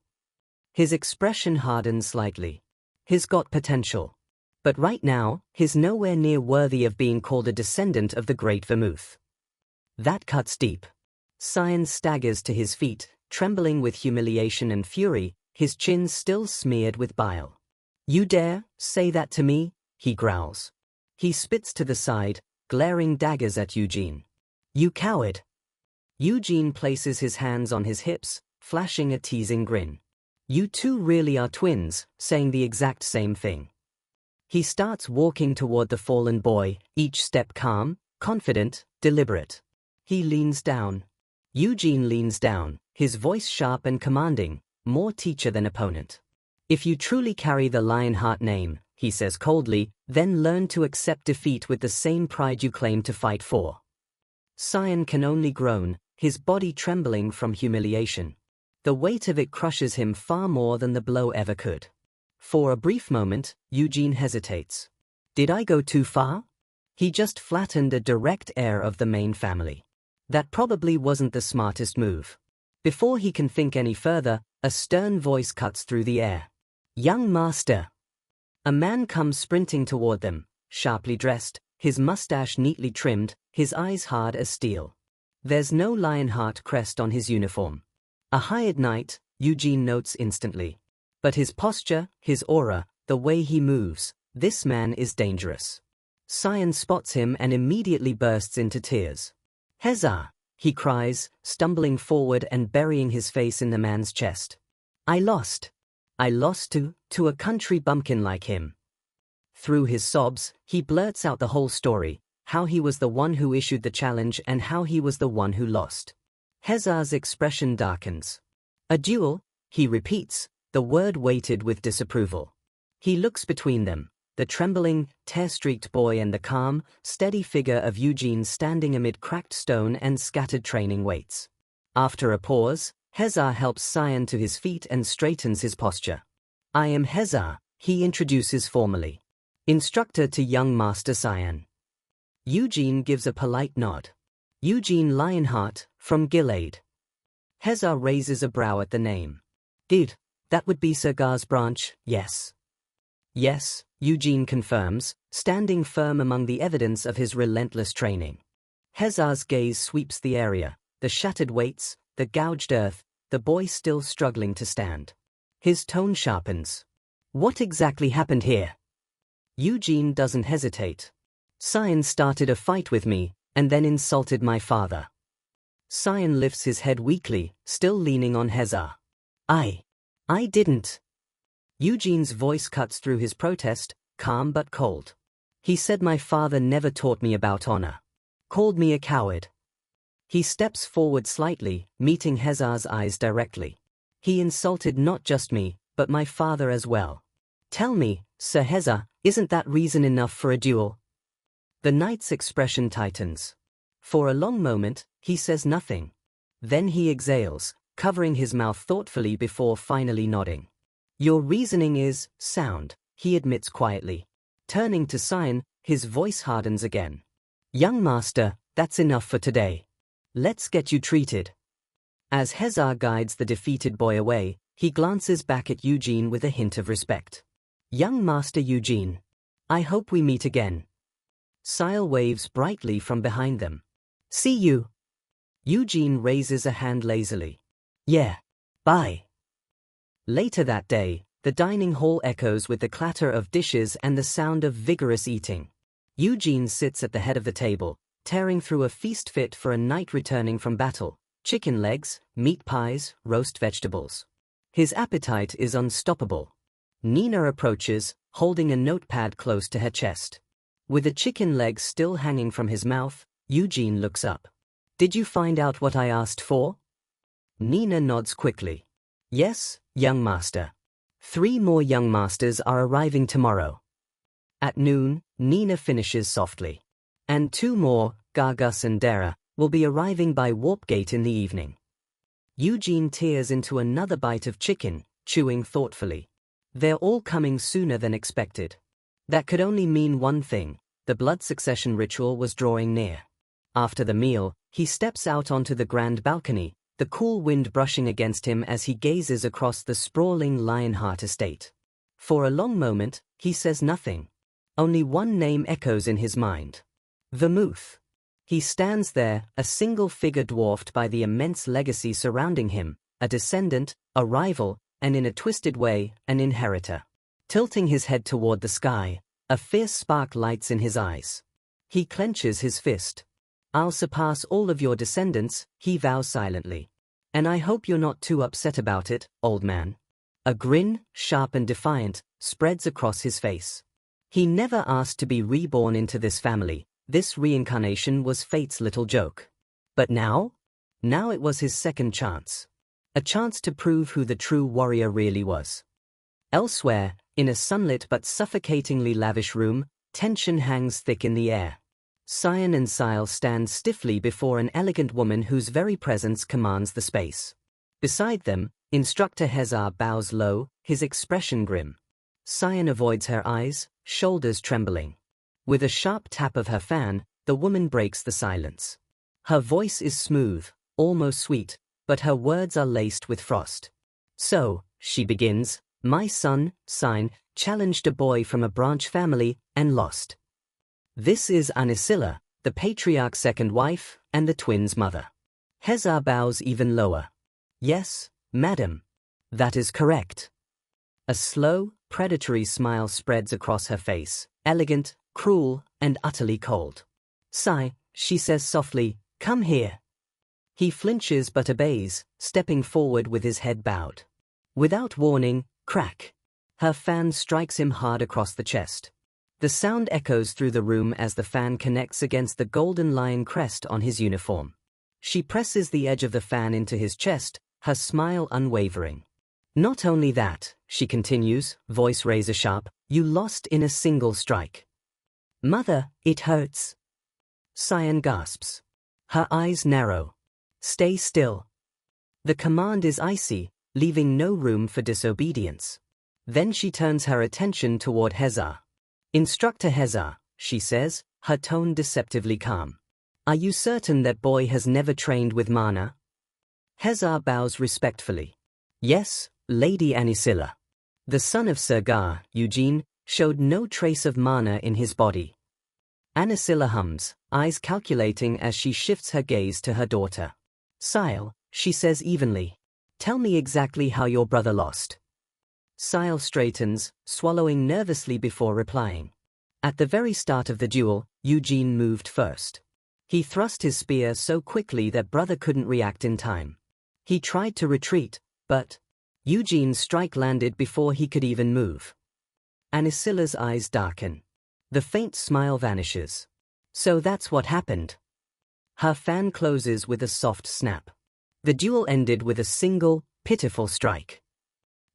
His expression hardens slightly. He's got potential. But right now, he's nowhere near worthy of being called a descendant of the Great Vermouth. That cuts deep. Cyan staggers to his feet, trembling with humiliation and fury, his chin still smeared with bile. You dare say that to me? He growls. He spits to the side, glaring daggers at Eugene. You coward! Eugene places his hands on his hips, flashing a teasing grin. You two really are twins, saying the exact same thing. He starts walking toward the fallen boy, each step calm, confident, deliberate. He leans down. Eugene leans down, his voice sharp and commanding, more teacher than opponent. If you truly carry the Lionheart name, he says coldly, then learn to accept defeat with the same pride you claim to fight for. Cyan can only groan, his body trembling from humiliation. The weight of it crushes him far more than the blow ever could. For a brief moment, Eugene hesitates. Did I go too far? He just flattened a direct heir of the main family. That probably wasn't the smartest move. Before he can think any further, a stern voice cuts through the air. Young master! A man comes sprinting toward them, sharply dressed, his mustache neatly trimmed, his eyes hard as steel. There's no Lionheart crest on his uniform. A hired knight, Eugene notes instantly. But his posture, his aura, the way he moves, this man is dangerous. Cyan spots him and immediately bursts into tears. Hezar! He cries, stumbling forward and burying his face in the man's chest. I lost. I lost to a country bumpkin like him. Through his sobs, he blurts out the whole story, how he was the one who issued the challenge and how he was the one who lost. Hezar's expression darkens. A duel, he repeats, the word weighted with disapproval. He looks between them, the trembling, tear-streaked boy and the calm, steady figure of Eugene standing amid cracked stone and scattered training weights. After a pause, Hezar helps Cyan to his feet and straightens his posture. I am Hezar, he introduces formally. Instructor to young Master Cyan. Eugene gives a polite nod. Eugene Lionheart, from Gilead. Hezar raises a brow at the name. That would be Sergar's branch, yes. Yes, Eugene confirms, standing firm among the evidence of his relentless training. Hezar's gaze sweeps the area, the shattered weights, the gouged earth, the boy still struggling to stand. His tone sharpens. What exactly happened here? Eugene doesn't hesitate. Cyan started a fight with me, and then insulted my father. Cyan lifts his head weakly, still leaning on Hezar. I didn't. Eugene's voice cuts through his protest, calm but cold. He said my father never taught me about honor. Called me a coward. He steps forward slightly, meeting Hezar's eyes directly. He insulted not just me, but my father as well. Tell me, Sir Hezar, isn't that reason enough for a duel? The knight's expression tightens. For a long moment, he says nothing. Then he exhales, covering his mouth thoughtfully before finally nodding. Your reasoning is sound, he admits quietly. Turning to Cyan, his voice hardens again. Young master, that's enough for today. Let's get you treated. As Hezar guides the defeated boy away, he glances back at Eugene with a hint of respect. Young Master Eugene. I hope we meet again. Cyan waves brightly from behind them. See you. Eugene raises a hand lazily. Yeah. Bye. Later that day, the dining hall echoes with the clatter of dishes and the sound of vigorous eating. Eugene sits at the head of the table, tearing through a feast fit for a knight returning from battle. Chicken legs, meat pies, roast vegetables. His appetite is unstoppable. Nina approaches, holding a notepad close to her chest. With a chicken leg still hanging from his mouth, Eugene looks up. Did you find out what I asked for? Nina nods quickly. Yes, young master. 3 more young masters are arriving tomorrow. At noon, Nina finishes softly. And 2 more, Gargus and Dara, will be arriving by Warp Gate in the evening. Eugene tears into another bite of chicken, chewing thoughtfully. They're all coming sooner than expected. That could only mean one thing, the blood succession ritual was drawing near. After the meal, he steps out onto the grand balcony, the cool wind brushing against him as he gazes across the sprawling Lionheart estate. For a long moment, he says nothing. Only one name echoes in his mind. Vermouth. He stands there, a single figure dwarfed by the immense legacy surrounding him, a descendant, a rival, and in a twisted way, an inheritor. Tilting his head toward the sky, a fierce spark lights in his eyes. He clenches his fist. "I'll surpass all of your descendants," he vows silently. "And I hope you're not too upset about it, old man." A grin, sharp and defiant, spreads across his face. He never asked to be reborn into this family. This reincarnation was fate's little joke. But now? Now it was his second chance. A chance to prove who the true warrior really was. Elsewhere, in a sunlit but suffocatingly lavish room, tension hangs thick in the air. Cyan and Sile stand stiffly before an elegant woman whose very presence commands the space. Beside them, Instructor Hezar bows low, his expression grim. Cyan avoids her eyes, shoulders trembling. With a sharp tap of her fan, the woman breaks the silence. Her voice is smooth, almost sweet, but her words are laced with frost. "So," she begins, "my son, Cyan, challenged a boy from a branch family, and lost. This is Anisilla, the patriarch's second wife, and the twins' mother." Hezar bows even lower. "Yes, madam. That is correct." A slow, predatory smile spreads across her face, elegant, cruel, and utterly cold. "Sai," she says softly, "come here." He flinches but obeys, stepping forward with his head bowed. Without warning, crack. Her fan strikes him hard across the chest. The sound echoes through the room as the fan connects against the golden lion crest on his uniform. She presses the edge of the fan into his chest, her smile unwavering. "Not only that," she continues, voice razor sharp, "you lost in a single strike." "Mother, it hurts." Cyan gasps. Her eyes narrow. "Stay still." The command is icy, leaving no room for disobedience. Then she turns her attention toward Hezar. "Instructor Hezar," she says, her tone deceptively calm. "Are you certain that boy has never trained with mana?" Hezar bows respectfully. "Yes, Lady Anisilla." The son of Sergar, Eugene, showed no trace of mana in his body. Anisilla hums, eyes calculating as she shifts her gaze to her daughter. "Sile," she says evenly, "tell me exactly how your brother lost." Sile straightens, swallowing nervously before replying. "At the very start of the duel, Eugene moved first. He thrust his spear so quickly that brother couldn't react in time. He tried to retreat, but Eugene's strike landed before he could even move." Anisilla's eyes darken. The faint smile vanishes. "So that's what happened." Her fan closes with a soft snap. The duel ended with a single, pitiful strike.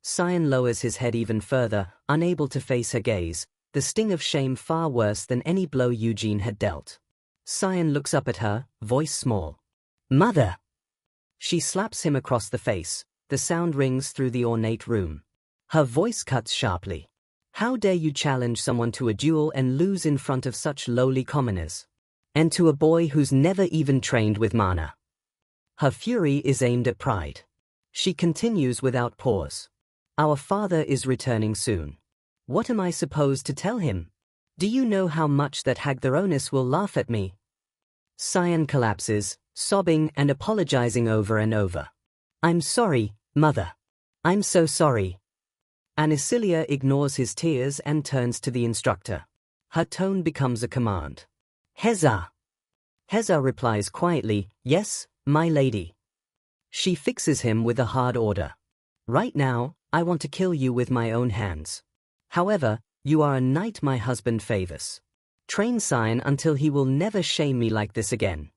Cyan lowers his head even further, unable to face her gaze, the sting of shame far worse than any blow Eugene had dealt. Cyan looks up at her, voice small. "Mother!" She slaps him across the face, the sound rings through the ornate room. Her voice cuts sharply. "How dare you challenge someone to a duel and lose in front of such lowly commoners? And to a boy who's never even trained with mana." Her fury is aimed at pride. She continues without pause. "Our father is returning soon. What am I supposed to tell him? Do you know how much that Hagtheronis will laugh at me?" Cyan collapses, sobbing and apologizing over and over. "I'm sorry, mother. I'm so sorry." Anisilla ignores his tears and turns to the instructor. Her tone becomes a command. "Hezar." Hezar replies quietly, "Yes, my lady." She fixes him with a hard order. "Right now, I want to kill you with my own hands. However, you are a knight my husband favors. Train Cyan until he will never shame me like this again."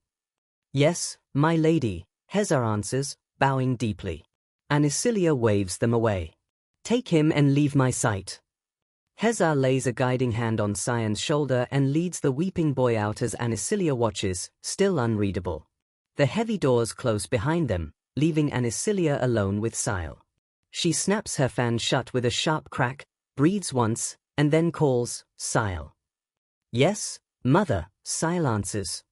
"Yes, my lady," Hezar answers, bowing deeply. Anisilla waves them away. "Take him and leave my sight." Hezar lays a guiding hand on Cyan's shoulder and leads the weeping boy out as Anisilla watches, still unreadable. The heavy doors close behind them, leaving Anisilla alone with Sile. She snaps her fan shut with a sharp crack, breathes once, and then calls, "Sile." "Yes, mother," Sile answers.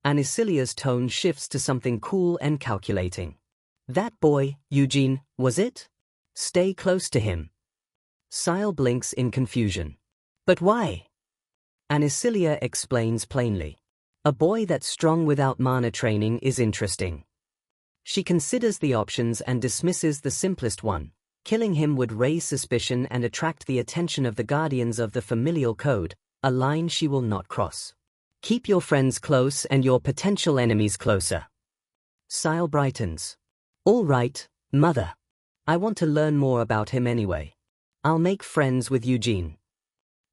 Anisilla's tone shifts to something cool and calculating. "That boy, Eugene, was it? Stay close to him." Sile blinks in confusion. "But why?" Anisilla explains plainly. A boy that's strong without mana training is interesting. She considers the options and dismisses the simplest one. Killing him would raise suspicion and attract the attention of the guardians of the familial code, a line she will not cross. Keep your friends close and your potential enemies closer. Sile brightens. All right, mother. I want to learn more about him anyway. I'll make friends with Eugene.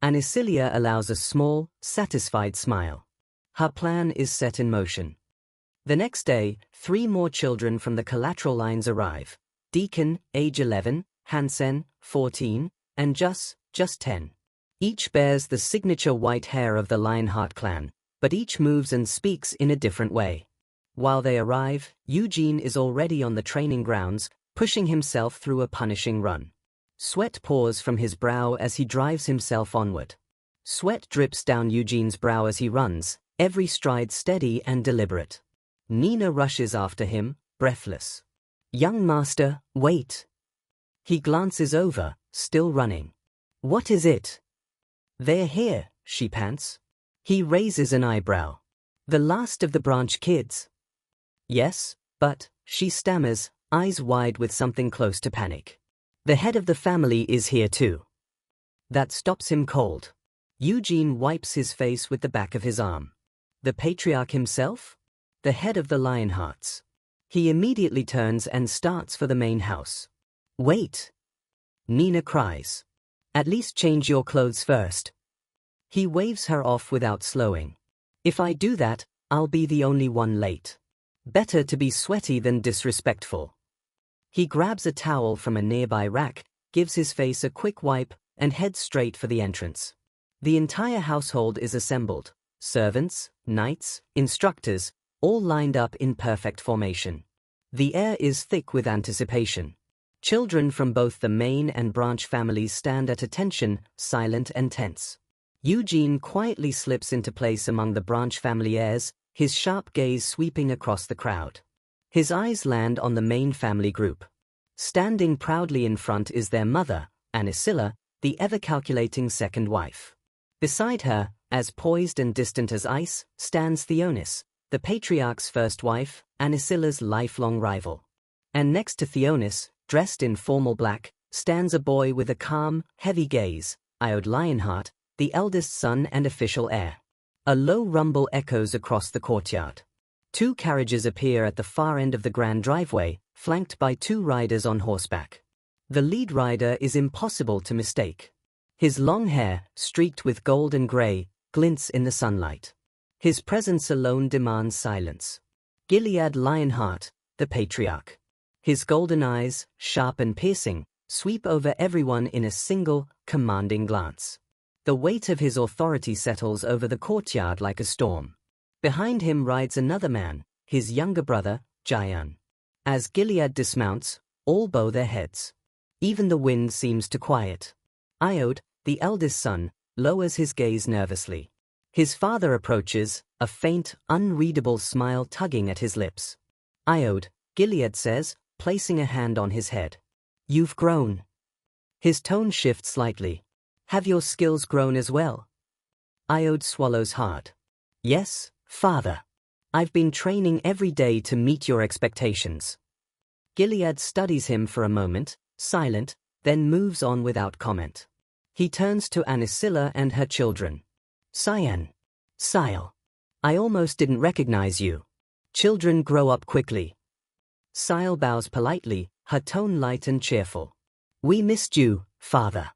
Anisilia allows a small, satisfied smile. Her plan is set in motion. The next day, 3 more children from the collateral lines arrive. Deacon, age 11, Hansen, 14, and just 10. Each bears the signature white hair of the Lionheart clan, but each moves and speaks in a different way. While they arrive, Eugene is already on the training grounds, pushing himself through a punishing run. Sweat pours from his brow as he drives himself onward. Sweat drips down Eugene's brow as he runs, every stride steady and deliberate. Nina rushes after him, breathless. Young master, wait. He glances over, still running. What is it? They're here, she pants. He raises an eyebrow. The last of the branch kids. Yes, but, she stammers, eyes wide with something close to panic. The head of the family is here too. That stops him cold. Eugene wipes his face with the back of his arm. The patriarch himself? The head of the Lionhearts. He immediately turns and starts for the main house. Wait! Nina cries. At least change your clothes first. He waves her off without slowing. If I do that, I'll be the only one late. Better to be sweaty than disrespectful. He grabs a towel from a nearby rack, gives his face a quick wipe, and heads straight for the entrance. The entire household is assembled. Servants, knights, instructors, all lined up in perfect formation. The air is thick with anticipation. Children from both the main and branch families stand at attention, silent and tense. Eugene quietly slips into place among the branch family heirs, his sharp gaze sweeping across the crowd. His eyes land on the main family group. Standing proudly in front is their mother, Anisilla, the ever-calculating second wife. Beside her, as poised and distant as ice, stands Theonis, the patriarch's first wife, Anisilla's lifelong rival. And next to Theonis, dressed in formal black, stands a boy with a calm, heavy gaze, Iode Lionheart, the eldest son and official heir. A low rumble echoes across the courtyard. 2 carriages appear at the far end of the grand driveway, flanked by 2 riders on horseback. The lead rider is impossible to mistake. His long hair, streaked with gold and grey, glints in the sunlight. His presence alone demands silence. Gilead Lionheart, the patriarch. His golden eyes, sharp and piercing, sweep over everyone in a single, commanding glance. The weight of his authority settles over the courtyard like a storm. Behind him rides another man, his younger brother, Jayan. As Gilead dismounts, all bow their heads. Even the wind seems to quiet. Iode, the eldest son, lowers his gaze nervously. His father approaches, a faint, unreadable smile tugging at his lips. Iode, Gilead says, placing a hand on his head. You've grown. His tone shifts slightly. Have your skills grown as well? Iode swallows hard. Yes, father. I've been training every day to meet your expectations. Gilead studies him for a moment, silent, then moves on without comment. He turns to Anisilla and her children. Cyan. Sile. I almost didn't recognize you. Children grow up quickly. Sile bows politely, her tone light and cheerful. We missed you, father.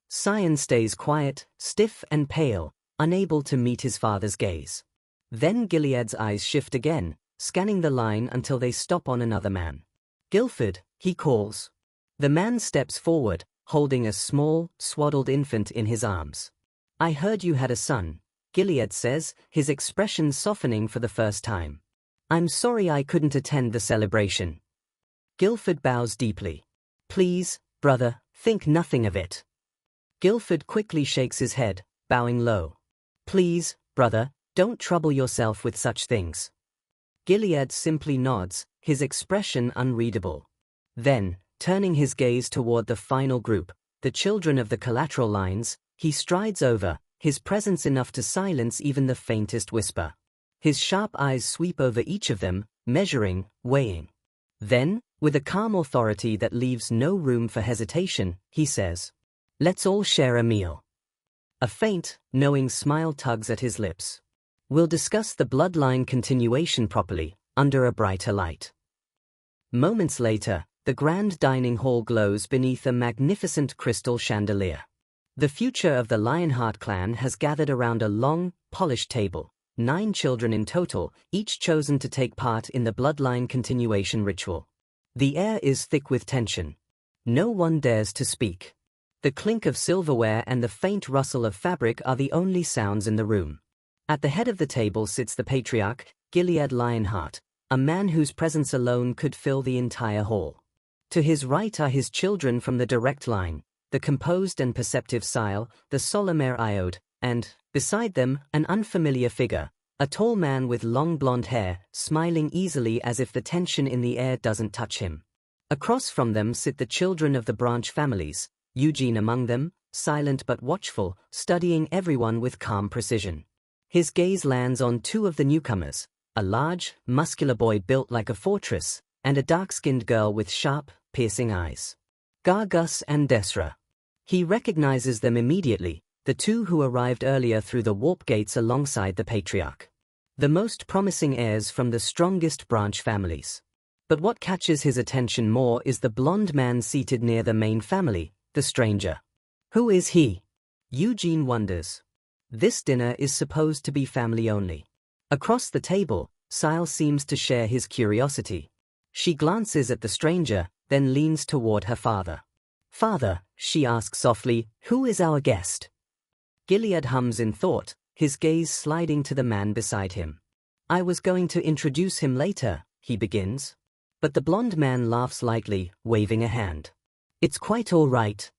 Cyan stays quiet, stiff and pale, unable to meet his father's gaze. Then Gilead's eyes shift again, scanning the line until they stop on another man. Guilford, he calls. The man steps forward, holding a small, swaddled infant in his arms. I heard you had a son, Gilead says, his expression softening for the first time. I'm sorry I couldn't attend the celebration. Guilford bows deeply. Please, brother, think nothing of it. Guilford quickly shakes his head, bowing low. Please, brother, don't trouble yourself with such things. Gilead simply nods, his expression unreadable. Then, turning his gaze toward the final group, the children of the collateral lines, he strides over, his presence enough to silence even the faintest whisper. His sharp eyes sweep over each of them, measuring, weighing. Then, with a calm authority that leaves no room for hesitation, he says, "Let's all share a meal." A faint, knowing smile tugs at his lips. "We'll discuss the bloodline continuation properly, under a brighter light." Moments later, the grand dining hall glows beneath a magnificent crystal chandelier. The future of the Lionheart clan has gathered around a long, polished table, 9 children in total, each chosen to take part in the bloodline continuation ritual. The air is thick with tension. No one dares to speak. The clink of silverware and the faint rustle of fabric are the only sounds in the room. At the head of the table sits the patriarch, Gilead Lionheart, a man whose presence alone could fill the entire hall. To his right are his children from the direct line, the composed and perceptive Sile, the Solomere Iode, and, beside them, an unfamiliar figure, a tall man with long blonde hair, smiling easily as if the tension in the air doesn't touch him. Across from them sit the children of the branch families, Eugene among them, silent but watchful, studying everyone with calm precision. His gaze lands on 2 of the newcomers, a large, muscular boy built like a fortress, and a dark-skinned girl with sharp, piercing eyes. Gargus and Desra. He recognizes them immediately, the 2 who arrived earlier through the warp gates alongside the patriarch. The most promising heirs from the strongest branch families. But what catches his attention more is the blonde man seated near the main family, the stranger. Who is he? Eugene wonders. This dinner is supposed to be family only. Across the table, Sile seems to share his curiosity. She glances at the stranger, then leans toward her father. "Father," she asks softly, "who is our guest?" Gilead hums in thought, his gaze sliding to the man beside him. "I was going to introduce him later," he begins. But the blonde man laughs lightly, waving a hand. "It's quite all right."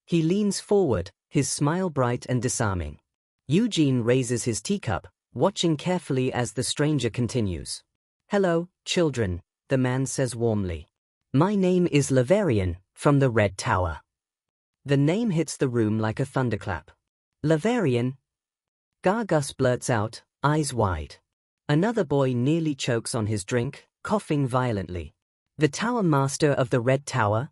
He leans forward, his smile bright and disarming. Eugene raises his teacup, watching carefully as the stranger continues. "Hello, children," the man says warmly. "My name is Laverian, from the Red Tower." The name hits the room like a thunderclap. "Laverian?" Gargus blurts out, eyes wide. Another boy nearly chokes on his drink, coughing violently. "The Tower Master of the Red Tower?"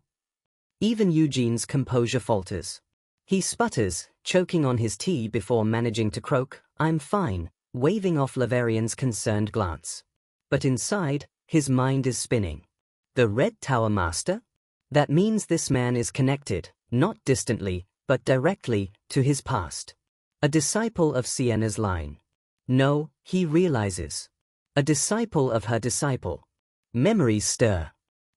Even Eugene's composure falters. He sputters, choking on his tea before managing to croak, "I'm fine," waving off Laverian's concerned glance. But inside, his mind is spinning. The Red Tower Master? That means this man is connected, not distantly, but directly, to his past. A disciple of Sienna's line. No, he realizes. A disciple of her disciple. Memories stir.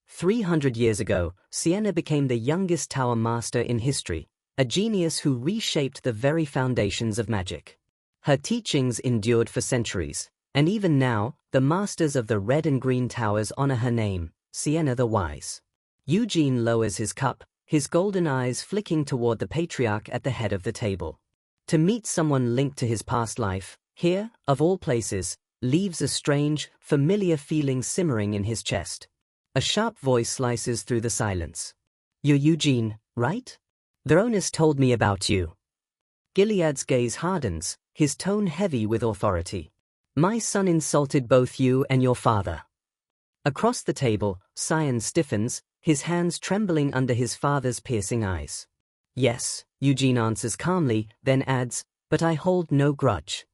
300 years ago, Sienna became the youngest Tower Master in history, a genius who reshaped the very foundations of magic. Her teachings endured for centuries, and even now, the masters of the Red and Green Towers honor her name, Sienna the Wise. Eugene lowers his cup, his golden eyes flicking toward the patriarch at the head of the table. To meet someone linked to his past life, here, of all places, leaves a strange, familiar feeling simmering in his chest. A sharp voice slices through the silence. "You're Eugene, right? Veronis told me about you." Gilead's gaze hardens, his tone heavy with authority. "My son insulted both you and your father." Across the table, Sion stiffens, his hands trembling under his father's piercing eyes. "Yes," Eugene answers calmly, then adds, "but I hold no grudge."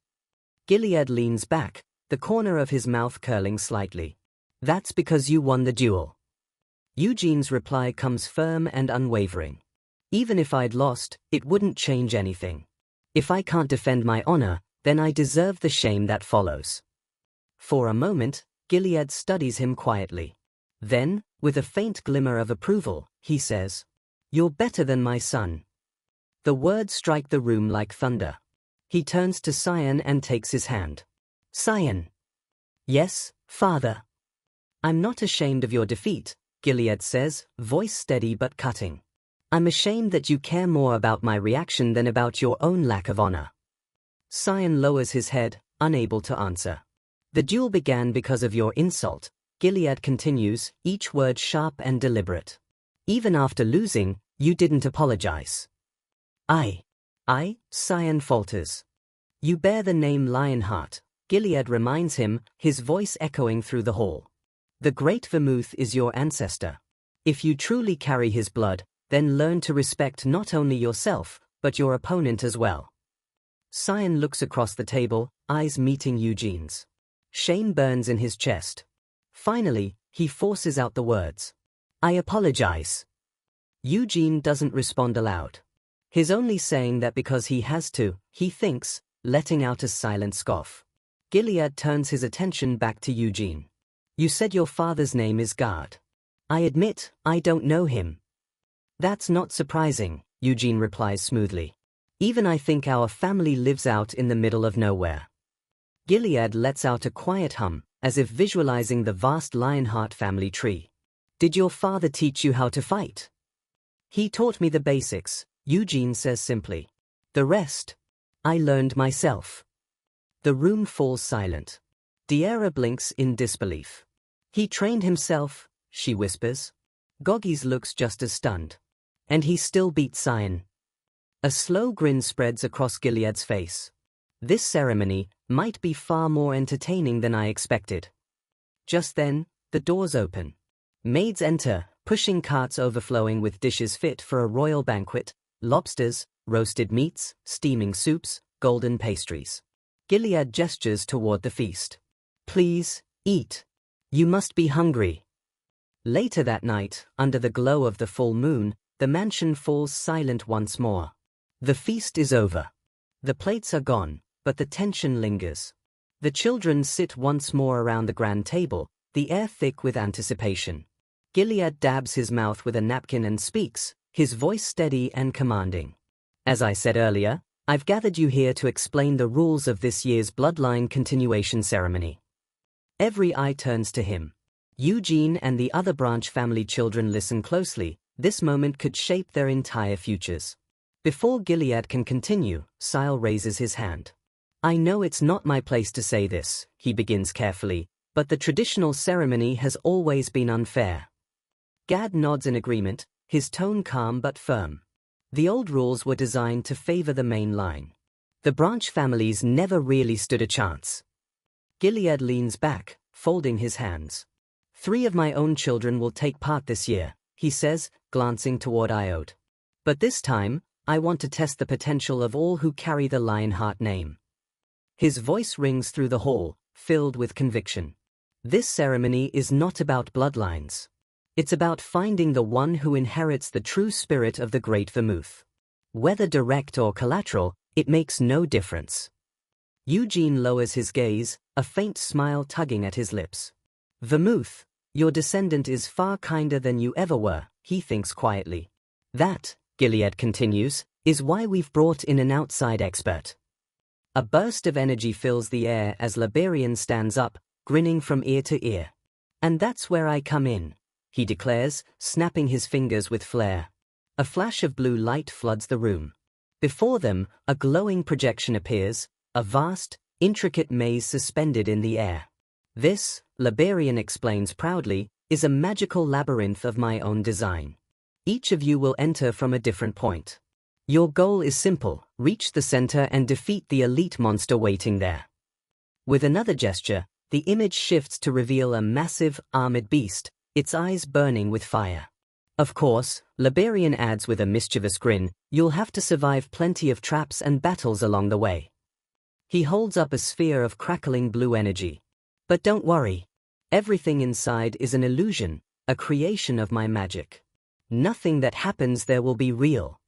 Gilead leans back, the corner of his mouth curling slightly. "That's because you won the duel." Eugene's reply comes firm and unwavering. "Even if I'd lost, it wouldn't change anything. If I can't defend my honor, then I deserve the shame that follows." For a moment, Gilead studies him quietly. Then, with a faint glimmer of approval, he says, "You're better than my son." The words strike the room like thunder. He turns to Sion and takes his hand. "Sion." "Yes, father." "I'm not ashamed of your defeat," Gilead says, voice steady but cutting. "I'm ashamed that you care more about my reaction than about your own lack of honor." Sion lowers his head, unable to answer. "The duel began because of your insult," Gilead continues, each word sharp and deliberate. "Even after losing, you didn't apologize." I, Sion falters. "You bear the name Lionheart," Gilead reminds him, his voice echoing through the hall. The great Vermouth is your ancestor. If you truly carry his blood, then learn to respect not only yourself, but your opponent as well. Cyan looks across the table, eyes meeting Eugene's. Shame burns in his chest. Finally, he forces out the words. I apologize. Eugene doesn't respond aloud. He's only saying that because he has to, he thinks, letting out a silent scoff. Gilead turns his attention back to Eugene. You said your father's name is Guard. I admit, I don't know him. That's not surprising, Eugene replies smoothly. Even I think our family lives out in the middle of nowhere. Gilead lets out a quiet hum, as if visualizing the vast Lionheart family tree. Did your father teach you how to fight? He taught me the basics, Eugene says simply. The rest, I learned myself. The room falls silent. Diera blinks in disbelief. He trained himself, she whispers. Goggis looks just as stunned. And he still beats Cyan. A slow grin spreads across Gilead's face. This ceremony might be far more entertaining than I expected. Just then, the doors open. Maids enter, pushing carts overflowing with dishes fit for a royal banquet, lobsters, roasted meats, steaming soups, golden pastries. Gilead gestures toward the feast. Please, eat. You must be hungry. Later that night, under the glow of the full moon, the mansion falls silent once more. The feast is over. The plates are gone, but the tension lingers. The children sit once more around the grand table, the air thick with anticipation. Gilead dabs his mouth with a napkin and speaks, his voice steady and commanding. As I said earlier, I've gathered you here to explain the rules of this year's bloodline continuation ceremony. Every eye turns to him. Eugene and the other branch family children listen closely. This moment could shape their entire futures. Before Gilead can continue, Sile raises his hand. I know it's not my place to say this, he begins carefully, but the traditional ceremony has always been unfair. Gad nods in agreement, his tone calm but firm. The old rules were designed to favor the main line. The branch families never really stood a chance. Gilead leans back, folding his hands. 3 of my own children will take part this year, he says, glancing toward Iode. But this time, I want to test the potential of all who carry the Lionheart name. His voice rings through the hall, filled with conviction. This ceremony is not about bloodlines. It's about finding the one who inherits the true spirit of the Great Vermouth. Whether direct or collateral, it makes no difference. Eugene lowers his gaze, a faint smile tugging at his lips. Vermouth, your descendant is far kinder than you ever were, he thinks quietly. That, Gilead continues, is why we've brought in an outside expert. A burst of energy fills the air as Liberian stands up, grinning from ear to ear. And that's where I come in, he declares, snapping his fingers with flair. A flash of blue light floods the room. Before them, a glowing projection appears, a vast, intricate maze suspended in the air. This, Liberian explains proudly, is a magical labyrinth of my own design. Each of you will enter from a different point. Your goal is simple, reach the center and defeat the elite monster waiting there. With another gesture, the image shifts to reveal a massive, armored beast, its eyes burning with fire. Of course, Liberian adds with a mischievous grin, you'll have to survive plenty of traps and battles along the way. He holds up a sphere of crackling blue energy. But don't worry. Everything inside is an illusion, a creation of my magic. Nothing that happens there will be real.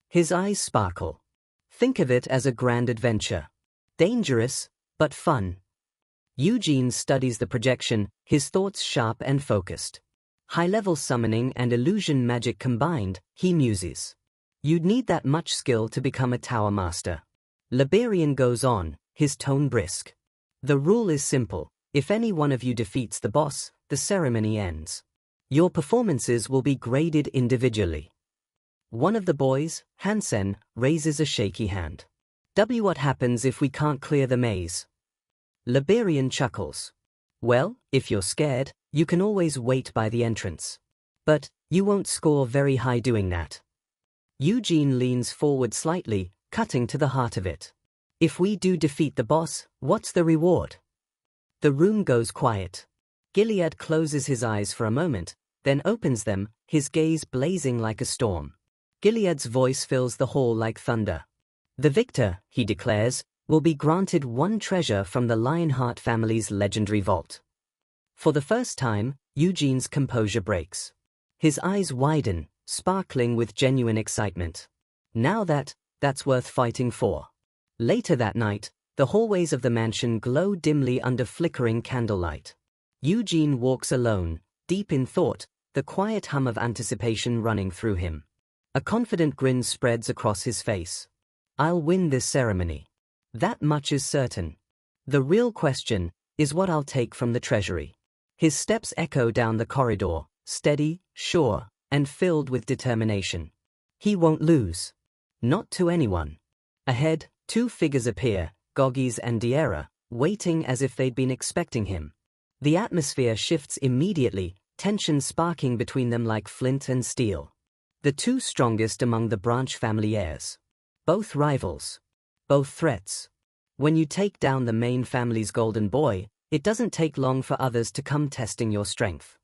His eyes sparkle. Think of it as a grand adventure. Dangerous, but fun. Eugene studies the projection, his thoughts sharp and focused. High-level summoning and illusion magic combined, he muses. You'd need that much skill to become a tower master. Liberian goes on, his tone brisk. The rule is simple. If any one of you defeats the boss, the ceremony ends. Your performances will be graded individually. One of the boys, Hansen, raises a shaky hand. What happens if we can't clear the maze? Liberian chuckles. Well, if you're scared, you can always wait by the entrance. But, you won't score very high doing that. Eugene leans forward slightly, cutting to the heart of it. If we do defeat the boss, what's the reward? The room goes quiet. Gilead closes his eyes for a moment, then opens them, his gaze blazing like a storm. Gilead's voice fills the hall like thunder. The victor, he declares, will be granted one treasure from the Lionheart family's legendary vault. For the first time, Eugene's composure breaks. His eyes widen, sparkling with genuine excitement. Now that's worth fighting for. Later that night, the hallways of the mansion glow dimly under flickering candlelight. Eugene walks alone, deep in thought, the quiet hum of anticipation running through him. A confident grin spreads across his face. I'll win this ceremony. That much is certain. The real question is what I'll take from the treasury. His steps echo down the corridor, steady, sure, and filled with determination. He won't lose. Not to anyone. Ahead, two figures appear, Goggis and Diera, waiting as if they'd been expecting him. The atmosphere shifts immediately, tension sparking between them like flint and steel. The two strongest among the branch family heirs. Both rivals. Both threats. When you take down the main family's golden boy, it doesn't take long for others to come testing your strength.